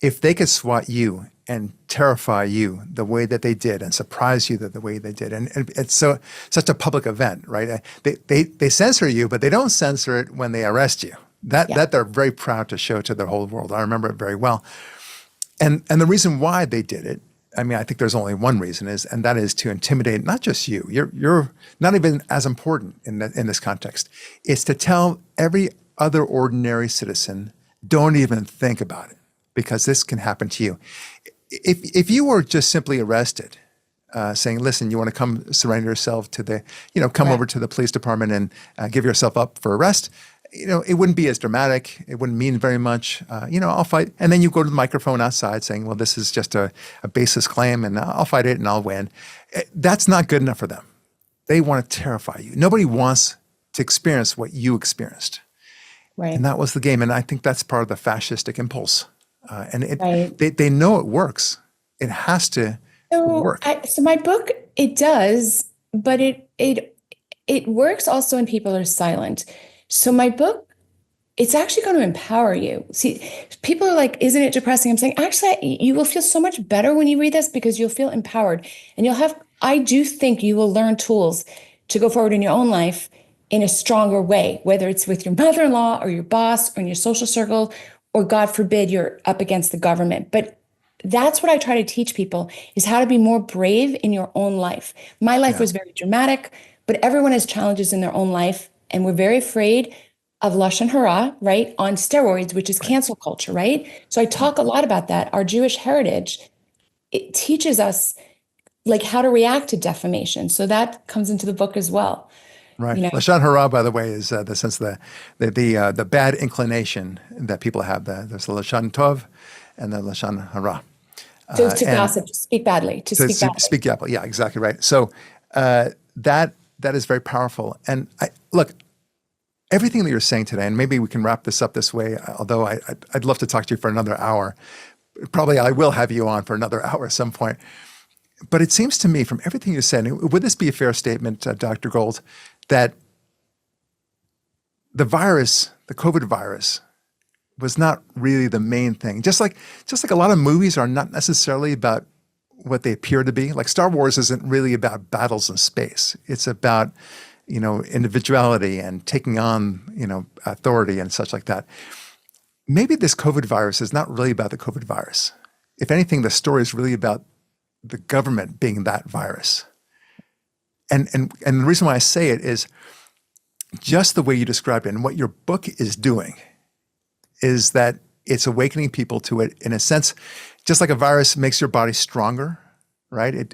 A: if they could swat you and terrify you the way that they did and surprise you the way they did, and it's such a public event, right? They censor you, but they don't censor it when they arrest you. That they're very proud to show to the whole world. I remember it very well. And the reason why they did it, I mean, I think there's only one reason, and that is to intimidate not just you. You're not even as important in this context. It's to tell every other ordinary citizen, don't even think about it, because this can happen to you. If you were just simply arrested, saying, "Listen, you want to come surrender yourself to come over to the police department and give yourself up for arrest," it wouldn't be as dramatic. It wouldn't mean very much. I'll fight. And then you go to the microphone outside saying, well, this is just a baseless claim and I'll fight it and I'll win. That's not good enough for them. They want to terrify you. Nobody wants to experience what you experienced. Right. And that was the game. And I think that's part of the fascistic impulse. They know it works. It has to work.
F: So my book, it does, but it works also when people are silent. So my book, it's actually going to empower you. See, people are like, isn't it depressing? I'm saying, actually, you will feel so much better when you read this because you'll feel empowered. And I do think you will learn tools to go forward in your own life in a stronger way, whether it's with your mother-in-law or your boss or in your social circle, or God forbid, you're up against the government. But that's what I try to teach people, is how to be more brave in your own life. My life was very dramatic, but everyone has challenges in their own life. And we're very afraid of Lashon Hara, right, on steroids, which is cancel culture, right? So I talk a lot about that. Our Jewish heritage, it teaches us like how to react to defamation. So that comes into the book as well.
A: Right. Lashon Hara, by the way, is the sense the bad inclination that people have. There's the Lashon Tov and the Lashon Hara.
F: So to gossip, to speak badly,
A: Speak badly. Yeah, exactly right. So that is very powerful. And look, everything that you're saying today, and maybe we can wrap this up this way, although I'd love to talk to you for another hour. Probably I will have you on for another hour at some point. But it seems to me from everything you said, would this be a fair statement, Dr. Gold, that the virus, the COVID virus, was not really the main thing? Just like a lot of movies are not necessarily about what they appear to be. Like Star Wars isn't really about battles in space. It's about, individuality and taking on, authority and such like that. Maybe this COVID virus is not really about the COVID virus. If anything, the story is really about the government being that virus. And the reason why I say it is just the way you described it and what your book is doing is that it's awakening people to it in a sense. Just like a virus makes your body stronger, right? It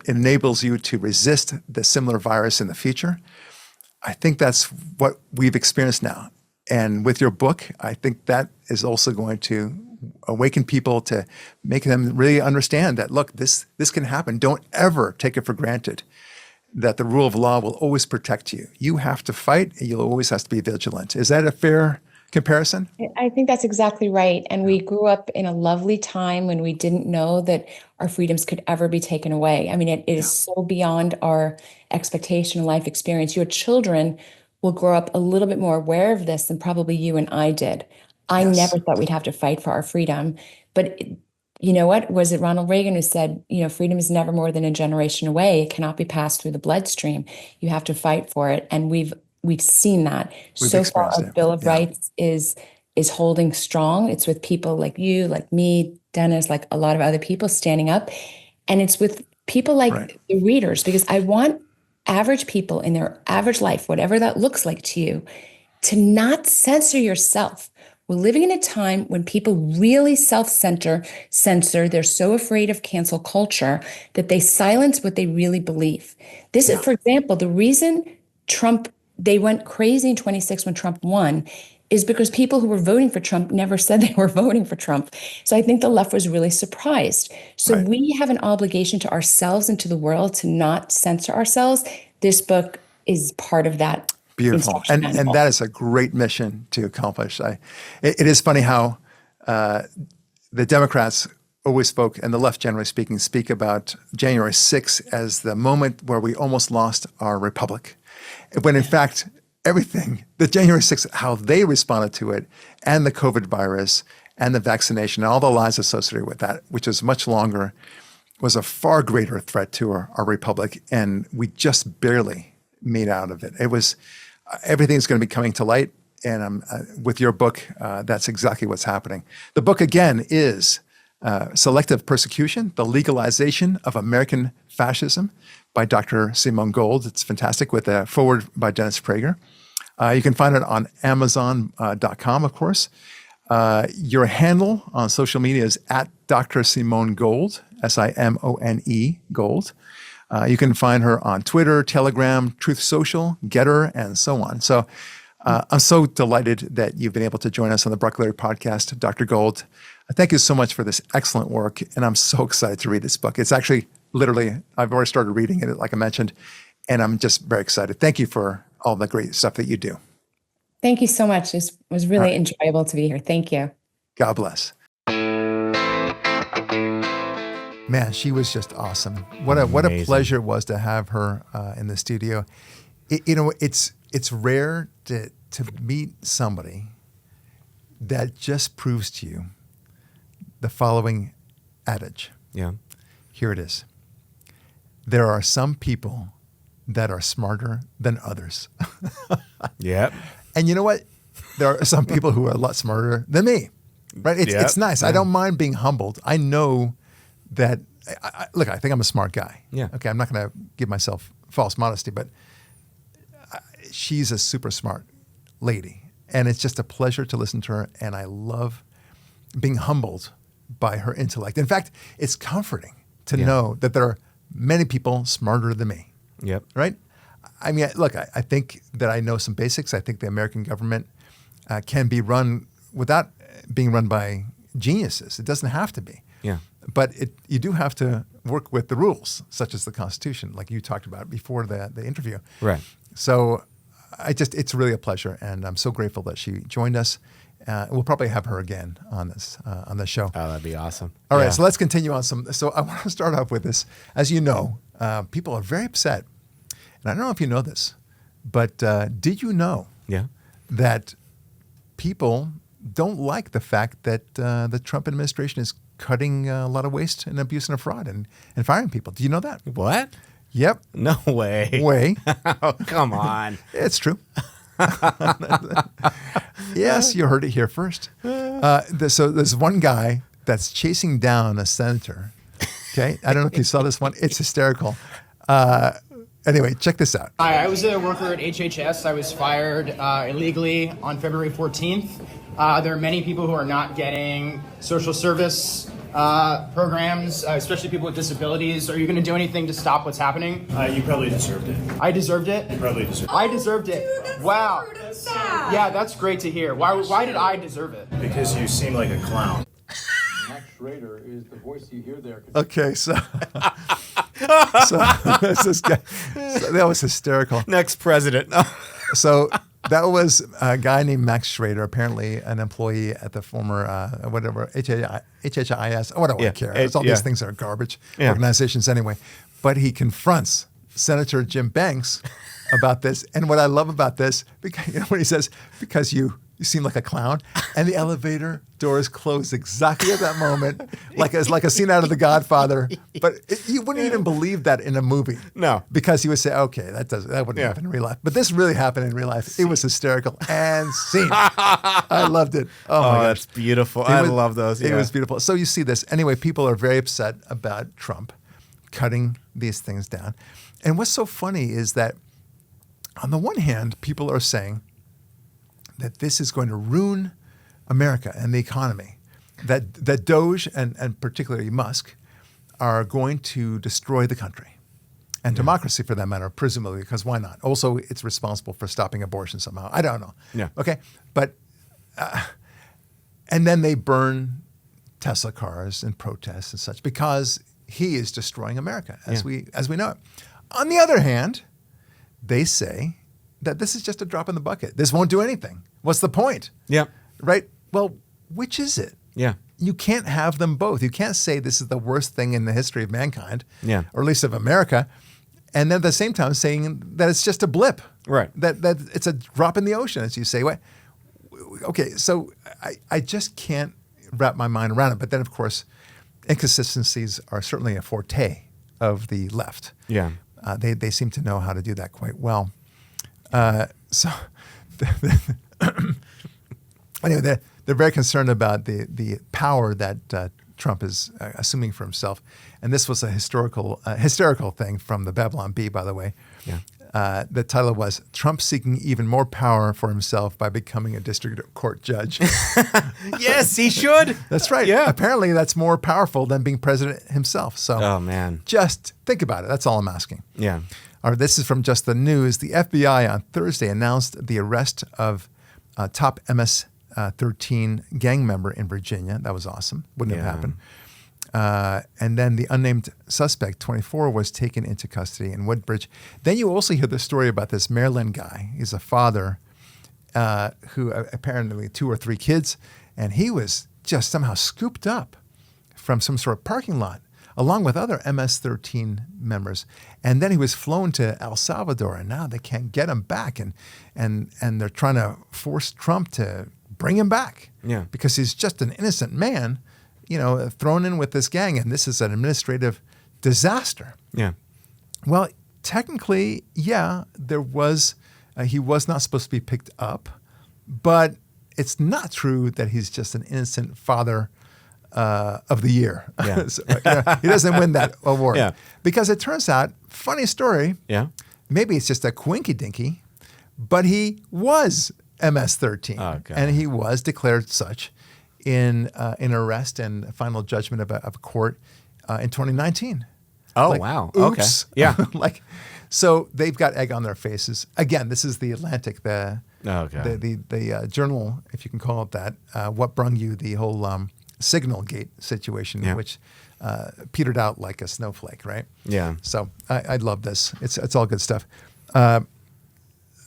A: enables you to resist the similar virus in the future. I think that's what we've experienced now. And with your book, I think that is also going to awaken people to make them really understand that, look, this can happen. Don't ever take it for granted that the rule of law will always protect you. You have to fight, and you'll always have to be vigilant. Is that a fair comparison?
F: I think that's exactly right. And we grew up in a lovely time when we didn't know that our freedoms could ever be taken away. I mean, it is so beyond our expectation and life experience. Your children will grow up a little bit more aware of this than probably you and I did. I
A: Yes.
F: never thought we'd have to fight for our freedom. But you know what? Was it Ronald Reagan who said, freedom is never more than a generation away. It cannot be passed through the bloodstream. You have to fight for it. And we've seen that.
A: We've
F: So far,
A: experienced
F: our
A: it.
F: Bill of
A: Yeah.
F: Rights is holding strong. It's with people like you, like me, Dennis, like a lot of other people standing up. And it's with people like
A: Right.
F: the readers, because I want average people in their average life, whatever that looks like to you, to not censor yourself. We're living in a time when people really censor. They're so afraid of cancel culture that they silence what they really believe. This is, for example, the reason they went crazy in 26 when Trump won is because people who were voting for Trump never said they were voting for Trump. So I think the left was really surprised. So
A: Right.
F: we have an obligation to ourselves and to the world to not censor ourselves. This book is part of that.
A: Beautiful.
F: instruction
A: And
F: manual.
A: that is a great mission to accomplish. It is funny how the Democrats always spoke, and the left generally speak about January 6th as the moment where we almost lost our republic. When in fact, the January 6th, how they responded to it, and the COVID virus, and the vaccination, and all the lies associated with that, which is much longer, was a far greater threat to our republic. And we just barely made out of it. It was, everything's going to be coming to light. And with your book, that's exactly what's happening. The book, again, is Selective Persecution, The Legalization of American Fascism by Dr. Simone Gold. It's fantastic, with a foreword by Dennis Prager. You can find it on Amazon.com, of course. Your handle on social media is at Dr. Simone Gold, Simone Gold. You can find her on Twitter, Telegram, Truth Social, Getter, and so on. So I'm so delighted that you've been able to join us on the Barak Lurie podcast, Dr. Gold. Thank you so much for this excellent work, and I'm so excited to read this book. It's actually literally, I've already started reading it, like I mentioned, and I'm just very excited. Thank you for all the great stuff that you do.
F: Thank you so much. It was really enjoyable to be here. Thank you.
A: God bless. Man, she was just awesome. What a pleasure it was to have her in the studio. It's rare to meet somebody that just proves to you the following adage.
B: Yeah.
A: Here it is. There are some people that are smarter than others.
B: Yep.
A: And you know what? There are some people who are a lot smarter than me. Right? It's nice.
B: Yeah.
A: I don't mind being humbled. I know that, look, I think I'm a smart guy.
B: Yeah.
A: Okay, I'm not going to give myself false modesty, but she's a super smart lady. And it's just a pleasure to listen to her. And I love being humbled by her intellect. In fact, it's comforting to know that there are many people smarter than me.
B: Yep.
A: Right? I mean, look, I think that I know some basics. I think the American government can be run without being run by geniuses. It doesn't have to be.
B: Yeah.
A: But you do have to work with the rules, such as the Constitution, like you talked about before the interview.
B: Right.
A: So it's really a pleasure, and I'm so grateful that she joined us. We'll probably have her again on the show.
B: Oh, that'd be awesome.
A: All right, so let's continue on some. So I want to start off with this. As you know, people are very upset, and I don't know if you know this, but did you know that people don't like the fact that the Trump administration is cutting a lot of waste and abuse and fraud and firing people? Do you know that?
B: What?
A: Yep.
B: No way.
A: Way.
B: Oh, come on.
A: It's true. Yes, you heard it here first. So there's one guy that's chasing down a senator. Okay, I don't know if you saw this one. It's hysterical. Anyway, check this out.
G: Hi, I was a worker at HHS. I was fired illegally on February 14th. There are many people who are not getting social service programs, especially people with disabilities. Are you going to do anything to stop what's happening?
H: You probably deserved it.
G: I desered it?
H: You probably deserved it.
G: I deserved it. Wow. Yeah, that's great to hear. Why did I deserve it?
H: Because you seem like a clown.
I: Max Schrader is the voice you hear there.
A: Okay, so this guy, so that was hysterical.
B: Next president.
A: So That was a guy named Max Schrader, apparently an employee at the former whatever HHIS. What do I care? It's all these things that are garbage organizations anyway. But he confronts Senator Jim Banks about this. And what I love about this, because, you know, when he says, because you seem like a clown, and the elevator doors close exactly at that moment, like a scene out of The Godfather. But you wouldn't even believe that in a movie.
B: No.
A: Because he would say, okay, that wouldn't happen in real life. But this really happened in real life. It was hysterical and scene. I loved it. Oh my gosh.
B: That's beautiful. I love those.
A: It was beautiful. So you see this. Anyway, people are very upset about Trump cutting these things down. And what's so funny is that on the one hand, people are saying that this is going to ruin America and the economy, that Doge and particularly Musk are going to destroy the country and democracy for that matter, presumably, because why not? Also, it's responsible for stopping abortion somehow. I don't know.
B: Yeah.
A: Okay. But, and then they burn Tesla cars in protests and such because he is destroying America as we know it. On the other hand, they say that this is just a drop in the bucket. This won't do anything. What's the point?
B: Yeah.
A: Right? Well, which is it?
B: Yeah.
A: You can't have them both. You can't say this is the worst thing in the history of mankind, or at least of America, and then at the same time saying that it's just a blip.
B: Right.
A: That it's a drop in the ocean, as you say. What? Okay, so I just can't wrap my mind around it. But then, of course, inconsistencies are certainly a forte of the left.
B: Yeah.
A: They seem to know how to do that quite well. So anyway, they're very concerned about the power that Trump is assuming for himself. And this was a hysterical thing from the Babylon Bee, by the way.
B: Yeah.
A: The title was Trump Seeking Even More Power for Himself by Becoming a District Court Judge.
B: Yes, he should.
A: That's right.
B: Yeah.
A: Apparently that's more powerful than being president himself. So
B: Oh, man.
A: just think about it. That's all I'm asking.
B: Yeah.
A: Or this is from Just the News. The FBI on Thursday announced the arrest of top MS-13 gang member in Virginia. That was awesome. Wouldn't have happened. And then the unnamed suspect, 24, was taken into custody in Woodbridge. Then you also hear the story about this Maryland guy. He's a father who apparently 2 or 3 kids, and he was just somehow scooped up from some sort of parking lot along with other MS-13 members. And then he was flown to El Salvador, and now they can't get him back. And they're trying to force Trump to bring him back because he's just an innocent man, thrown in with this gang, and this is an administrative disaster.
B: Yeah.
A: Well, technically, there was, he was not supposed to be picked up, but it's not true that he's just an innocent father of the year.
B: Yeah.
A: So, he doesn't win that award.
B: Yeah.
A: Because it turns out, funny story, maybe it's just a coinky dinky, but he was MS-13.
B: Oh, God.
A: And he was declared such in arrest and final judgment of a court in 2019.
B: Oh, wow. Okay.
A: Oops.
B: Yeah.
A: So they've got egg on their faces. Again, this is the Atlantic, the journal, if you can call it that, what brung you the whole Signal Gate situation, which petered out like a snowflake, right?
B: Yeah.
A: So I love this. It's all good stuff.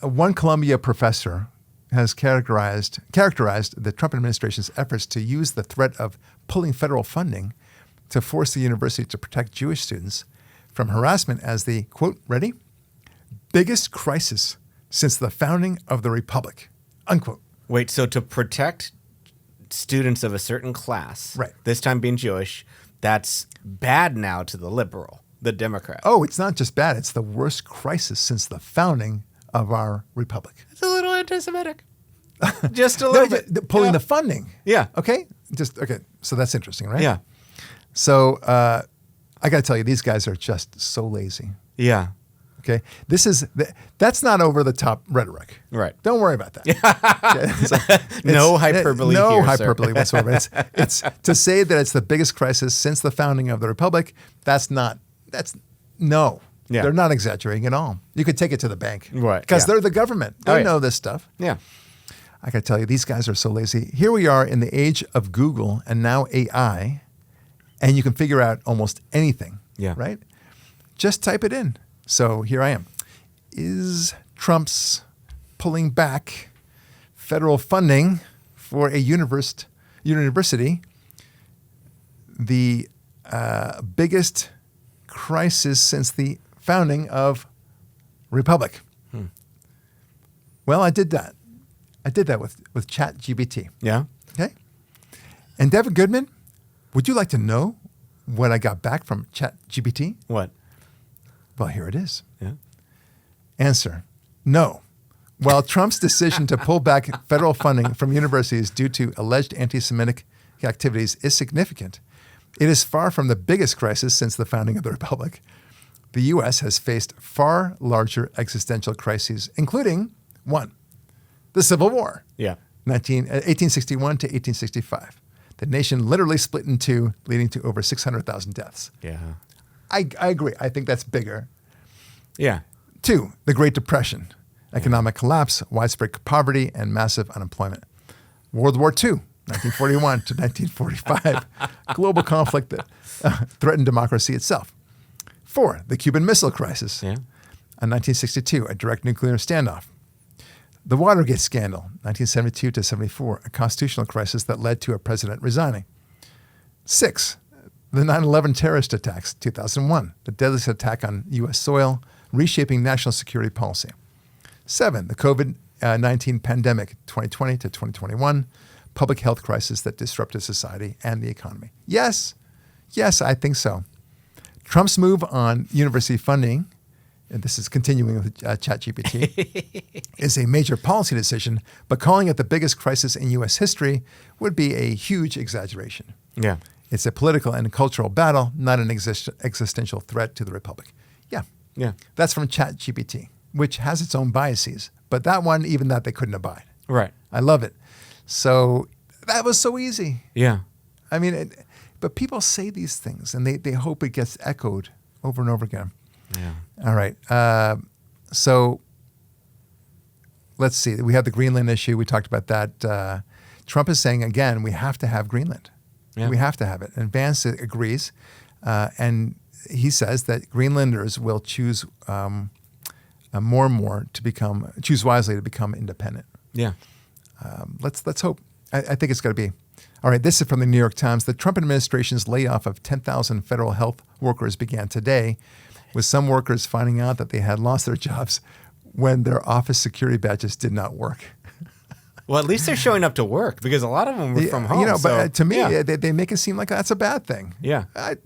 A: One Columbia professor has characterized the Trump administration's efforts to use the threat of pulling federal funding to force the university to protect Jewish students from harassment as the, quote, ready, biggest crisis since the founding of the republic, unquote.
B: Wait, so to protect students of a certain class,
A: right,
B: this time being Jewish, that's bad now to the liberal, the Democrat.
A: Oh, it's not just bad. It's the worst crisis since the founding of our republic.
B: It's a little anti-Semitic. Just a little bit.
A: Pulling the funding.
B: Yeah.
A: Okay. Okay. So that's interesting, right?
B: Yeah.
A: So I got to tell you, these guys are just so lazy.
B: Yeah.
A: Okay. That's not over the top rhetoric.
B: Right.
A: Don't worry about that. Okay?
B: No hyperbole
A: no
B: here,
A: hyperbole
B: sir.
A: whatsoever. It's to say that it's the biggest crisis since the founding of the republic. No.
B: Yeah.
A: They're not exaggerating at all. You could take it to the bank.
B: Right.
A: Because they're the government. They
B: yeah.
A: know this stuff.
B: Yeah.
A: I got to tell you, these guys are so lazy. Here we are in the age of Google and now AI, and you can figure out almost anything.
B: Yeah.
A: Right? Just type it in. So here I am. Is Trump's pulling back federal funding for a university, the biggest crisis since the founding of Republic. Well, I did that. I did that with ChatGPT.
B: Yeah.
A: Okay. And Devin Goodman, would you like to know what I got back from ChatGPT?
B: What?
A: Well, here it is.
B: Yeah.
A: Answer: no. While Trump's decision to pull back federal funding from universities due to alleged anti-Semitic activities is significant, it is far from the biggest crisis since the founding of the Republic. The U.S. has faced far larger existential crises, including one, the Civil War,
B: Yeah.
A: 1861 to 1865. The nation literally split in two, leading to over 600,000 deaths.
B: Yeah.
A: I agree. I think that's bigger.
B: Yeah.
A: Two, the Great Depression, economic collapse, widespread poverty, and massive unemployment. World War II, 1941 to 1945, global conflict that threatened democracy itself. Four, the Cuban Missile Crisis.
B: Yeah.
A: In 1962, a direct nuclear standoff. The Watergate scandal, 1972 to 74, a constitutional crisis that led to a president resigning. Six, the 9/11 terrorist attacks, 2001, the deadliest attack on U.S. soil, reshaping national security policy. Seven, the COVID-19 pandemic, 2020 to 2021, public health crisis that disrupted society and the economy. Yes, I think so. Trump's move on university funding, and this is continuing with ChatGPT, is a major policy decision, but calling it the biggest crisis in U.S. history would be a huge exaggeration.
B: Yeah.
A: It's a political and cultural battle, not an existential threat to the Republic. Yeah.
B: Yeah.
A: That's from ChatGPT, which has its own biases, but that one, even that they couldn't abide.
B: Right.
A: I love it. So that was so easy.
B: Yeah.
A: I mean, but people say these things and they hope it gets echoed over and over again.
B: Yeah.
A: All right. So let's see. We have the Greenland issue. We talked about that. Trump is saying, again, we have to have Greenland.
B: Yeah.
A: We have to have it. And Vance agrees. And he says that Greenlanders will choose more and more to choose wisely to become independent.
B: Yeah.
A: Let's hope. I think it's got to be. All right, this is from the New York Times. The Trump administration's layoff of 10,000 federal health workers began today, with some workers finding out that they had lost their jobs when their office security badges did not work.
B: Well, at least they're showing up to work because a lot of them were from home.
A: But to me,
B: yeah.
A: they make it seem like that's a bad thing.
B: Yeah.
A: I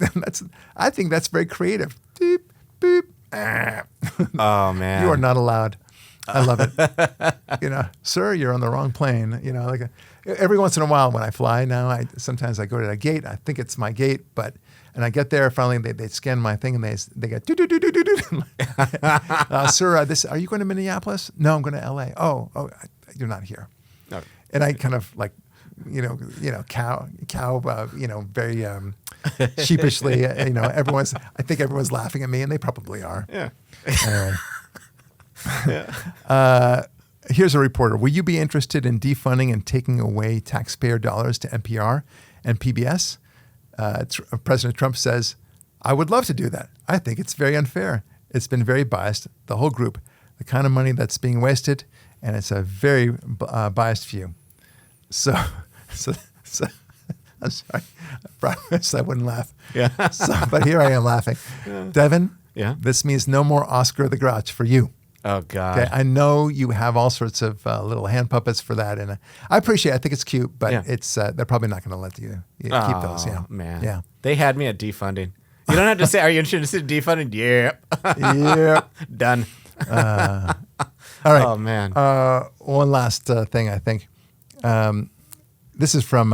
A: think that's very creative. Beep, beep.
B: Oh, man.
A: You are not allowed. I love it. Sir, you're on the wrong plane. Every once in a while when I fly now, sometimes I go to a gate. I think it's my gate, and I get there. Finally, they scan my thing and they go do do do do do do. Sir, are you going to Minneapolis? No, I'm going to L.A. Oh, you're not here.
B: No.
A: And I kind of cow, very sheepishly. I think everyone's laughing at me, and they probably are.
B: Yeah.
A: Here's a reporter. Will you be interested in defunding and taking away taxpayer dollars to NPR and PBS? President Trump says, I would love to do that. I think it's very unfair. It's been very biased, the whole group, the kind of money that's being wasted, and it's a very biased view. So I'm sorry. I promised I wouldn't laugh.
B: Yeah.
A: But here I am laughing. Yeah. Devin,
B: yeah.
A: This means no more Oscar the Grouch for you.
B: Oh, God.
A: Okay, I know you have all sorts of little hand puppets for that, and I appreciate it. I think it's cute, but they're probably not going to let you keep those. Yeah,
B: man.
A: Yeah.
B: They had me at defunding. You don't have to say, are you interested in defunding? Yep.
A: Yep.
B: Done.
A: All right.
B: Oh, man.
A: One last thing, I think. This is from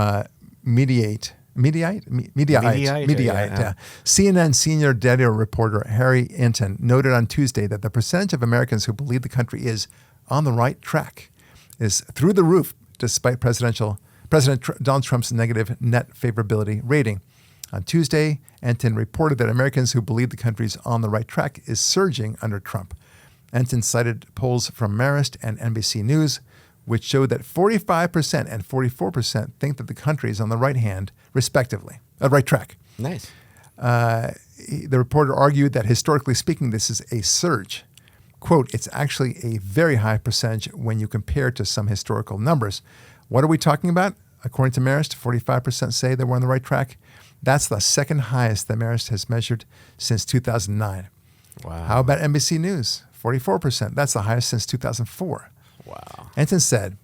A: Mediaite. Yeah. CNN senior data reporter Harry Inton noted on Tuesday that the percentage of Americans who believe the country is on the right track is through the roof, despite President Donald Trump's negative net favorability rating. On Tuesday, Inton reported that Americans who believe the country is on the right track is surging under Trump. Inton cited polls from Marist and NBC News, which showed that 45% and 44% think that the country is on the right hand, respectively, right track.
B: Nice.
A: The reporter argued that historically speaking, this is a surge. quote, it's actually a very high percentage when you compare it to some historical numbers. What are we talking about? According to Marist, 45% say they were on the right track. That's the second highest that Marist has measured since 2009.
B: Wow.
A: How about NBC News? 44%. That's the highest since 2004.
B: Wow.
A: Ensign said,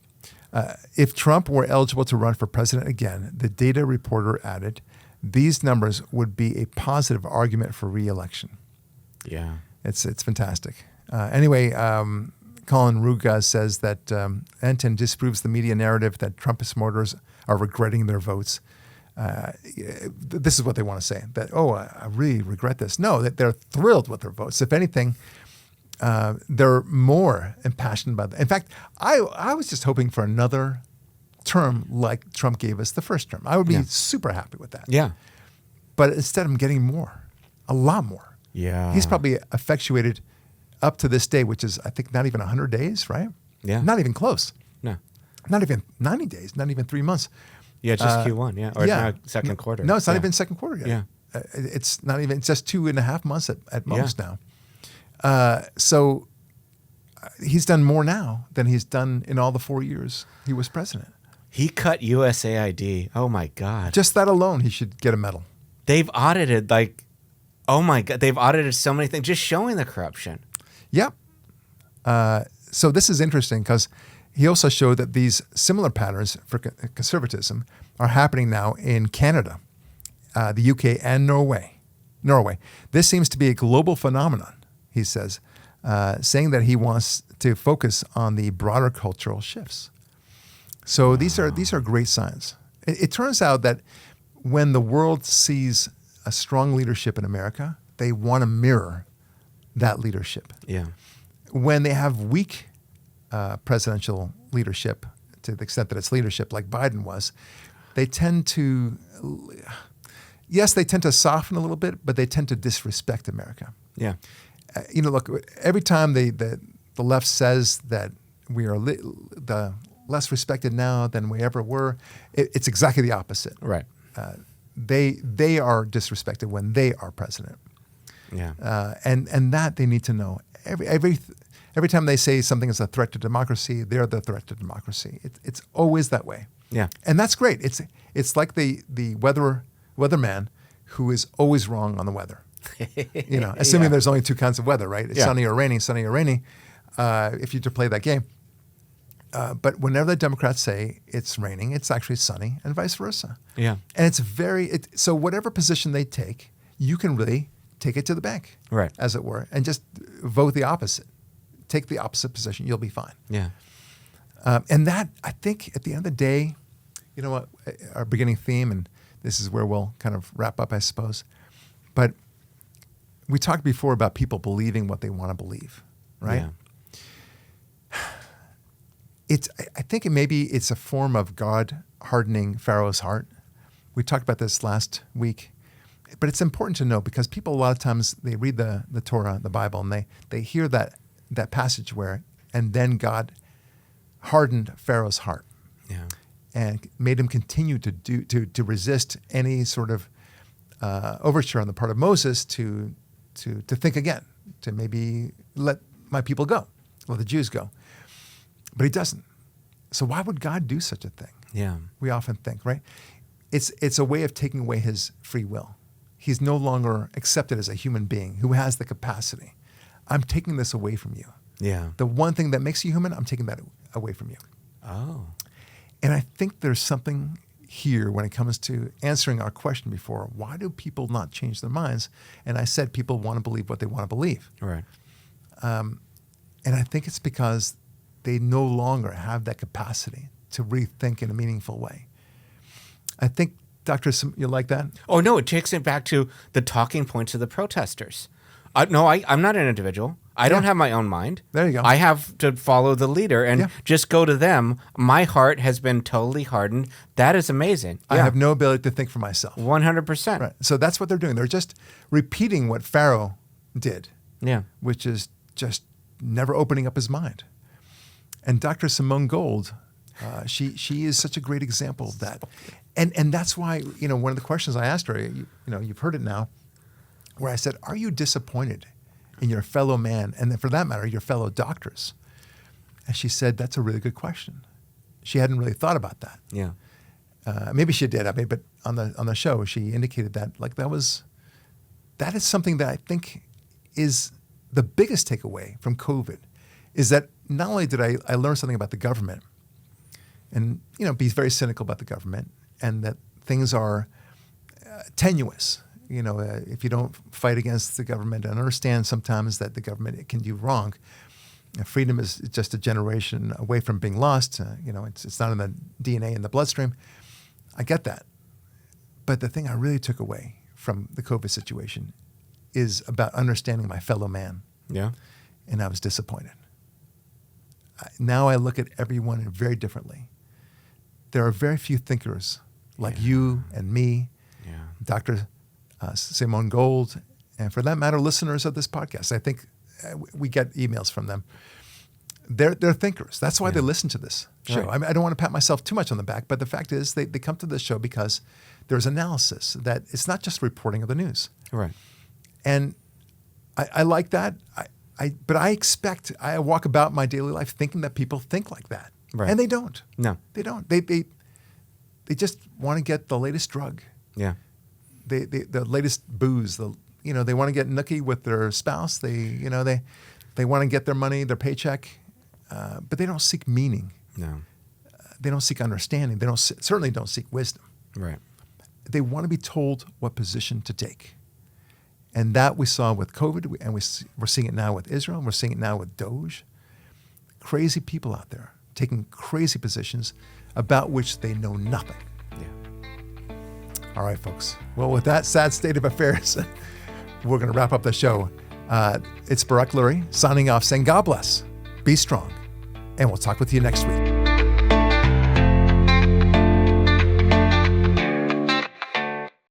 A: if Trump were eligible to run for president again, the data reporter added, these numbers would be a positive argument for re-election.
B: Yeah.
A: It's fantastic. Anyway, Colin Ruga says that Ensign disproves the media narrative that Trump supporters are regretting their votes. This is what they want to say, that, I really regret this. No, that they're thrilled with their votes. If anything, they're more impassioned by that. In fact, I was just hoping for another term like Trump gave us the first term. I would be super happy with that.
B: Yeah.
A: But instead, I'm getting more, a lot more.
B: Yeah.
A: He's probably effectuated up to this day, which is, I think, not even 100 days, right?
B: Yeah.
A: Not even close.
B: No.
A: Not even 90 days, not even 3 months.
B: Yeah, just Q1, yeah. Or
A: yeah.
B: It's now second quarter.
A: No, it's not even second quarter yet.
B: Yeah.
A: It's not even, it's just 2.5 months at most now. So he's done more now than he's done in all the 4 years he was president.
B: He cut USAID. Oh, my God.
A: Just that alone, he should get a medal.
B: They've audited, oh, my God. They've audited so many things, just showing the corruption.
A: Yep. So this is interesting because he also showed that these similar patterns for conservatism are happening now in Canada, the UK, and Norway. This seems to be a global phenomenon, he says, saying that he wants to focus on the broader cultural shifts. So these are great signs. It turns out that when the world sees a strong leadership in America, they want to mirror that leadership.
B: Yeah.
A: When they have weak presidential leadership, to the extent that it's leadership like Biden was, they tend to, yes, they tend to soften a little bit, but they tend to disrespect America.
B: Yeah.
A: Look, every time the left says that we are the less respected now than we ever were, it's exactly the opposite.
B: Right.
A: They are disrespected when they are president.
B: Yeah.
A: And that they need to know. Every time they say something is a threat to democracy, they're the threat to democracy. It's always that way.
B: Yeah.
A: And that's great. It's like the weatherman who is always wrong on the weather. Assuming there's only two kinds of weather, right? It's sunny or rainy, if you to play that game. But whenever the Democrats say it's raining, it's actually sunny, and vice versa.
B: Yeah.
A: And it's so whatever position they take, you can really take it to the bank,
B: right,
A: as it were, and just vote the opposite. Take the opposite position, you'll be fine.
B: Yeah.
A: And that, I think, at the end of the day, you know what, our beginning theme, and this is where we'll kind of wrap up, I suppose. But we talked before about people believing what they want to believe, right?
B: Yeah.
A: I think maybe it's a form of God hardening Pharaoh's heart. We talked about this last week. But it's important to know because people a lot of times, they read the Torah, the Bible, and they hear that passage where, and then God hardened Pharaoh's heart.
B: Yeah.
A: And made him continue to resist any sort of overture on the part of Moses to think again, to maybe let my people go, let the Jews go. But he doesn't. So why would God do such a thing?
B: Yeah.
A: We often think, right? It's a way of taking away his free will. He's no longer accepted as a human being who has the capacity. I'm taking this away from you.
B: Yeah.
A: The one thing that makes you human, I'm taking that away from you.
B: Oh.
A: And I think there's something here when it comes to answering our question before, why do people not change their minds? And I said people want to believe what they want to believe.
B: Right.
A: And I think it's because they no longer have that capacity to rethink in a meaningful way. I think, Doctor, you like that?
B: Oh, no, it takes it back to the talking points of the protesters. I'm not an individual. I don't have my own mind.
A: There you go.
B: I have to follow the leader and just go to them. My heart has been totally hardened. That is amazing.
A: I have no ability to think for myself.
B: 100%.
A: Right. So that's what they're doing. They're just repeating what Pharaoh did.
B: Yeah.
A: Which is just never opening up his mind. And Dr. Simone Gold, she is such a great example of that. And that's why, one of the questions I asked her, you've heard it now, where I said, are you disappointed in your fellow man, and then for that matter, your fellow doctors? And she said, that's a really good question. She hadn't really thought about that.
B: Yeah.
A: Maybe she did. I mean, but on the show, she indicated that that is something that I think is the biggest takeaway from COVID, is that not only did I learn something about the government, and be very cynical about the government, and that things are tenuous. If you don't fight against the government and understand sometimes that the government can do wrong, freedom is just a generation away from being lost. It's not in the DNA in the bloodstream. I get that. But the thing I really took away from the COVID situation is about understanding my fellow man.
B: Yeah.
A: And I was disappointed. Now I look at everyone very differently. There are very few thinkers like you and me, Dr. Simone Gold, and for that matter, listeners of this podcast. I think we get emails from them. They're thinkers. That's why they listen to this show.
B: Right.
A: I mean, I don't want to pat myself too much on the back, but the fact is they come to this show because there's analysis, that it's not just reporting of the news.
B: Right.
A: And I like that. But I walk about my daily life thinking that people think like that.
B: Right.
A: And they don't.
B: No.
A: They don't. They just want to get the latest drug.
B: Yeah.
A: The latest booze. They want to get nookie with their spouse. They want to get their money, their paycheck, but they don't seek meaning.
B: No.
A: They don't seek understanding. They certainly don't seek wisdom.
B: Right.
A: They want to be told what position to take. And that we saw with COVID, and we're seeing it now with Israel, and we're seeing it now with Doge. Crazy people out there taking crazy positions about which they know nothing.
B: Yeah.
A: All right, folks. Well, with that sad state of affairs, we're going to wrap up the show. It's Barak Lurie signing off, saying God bless, be strong, and we'll talk with you next week.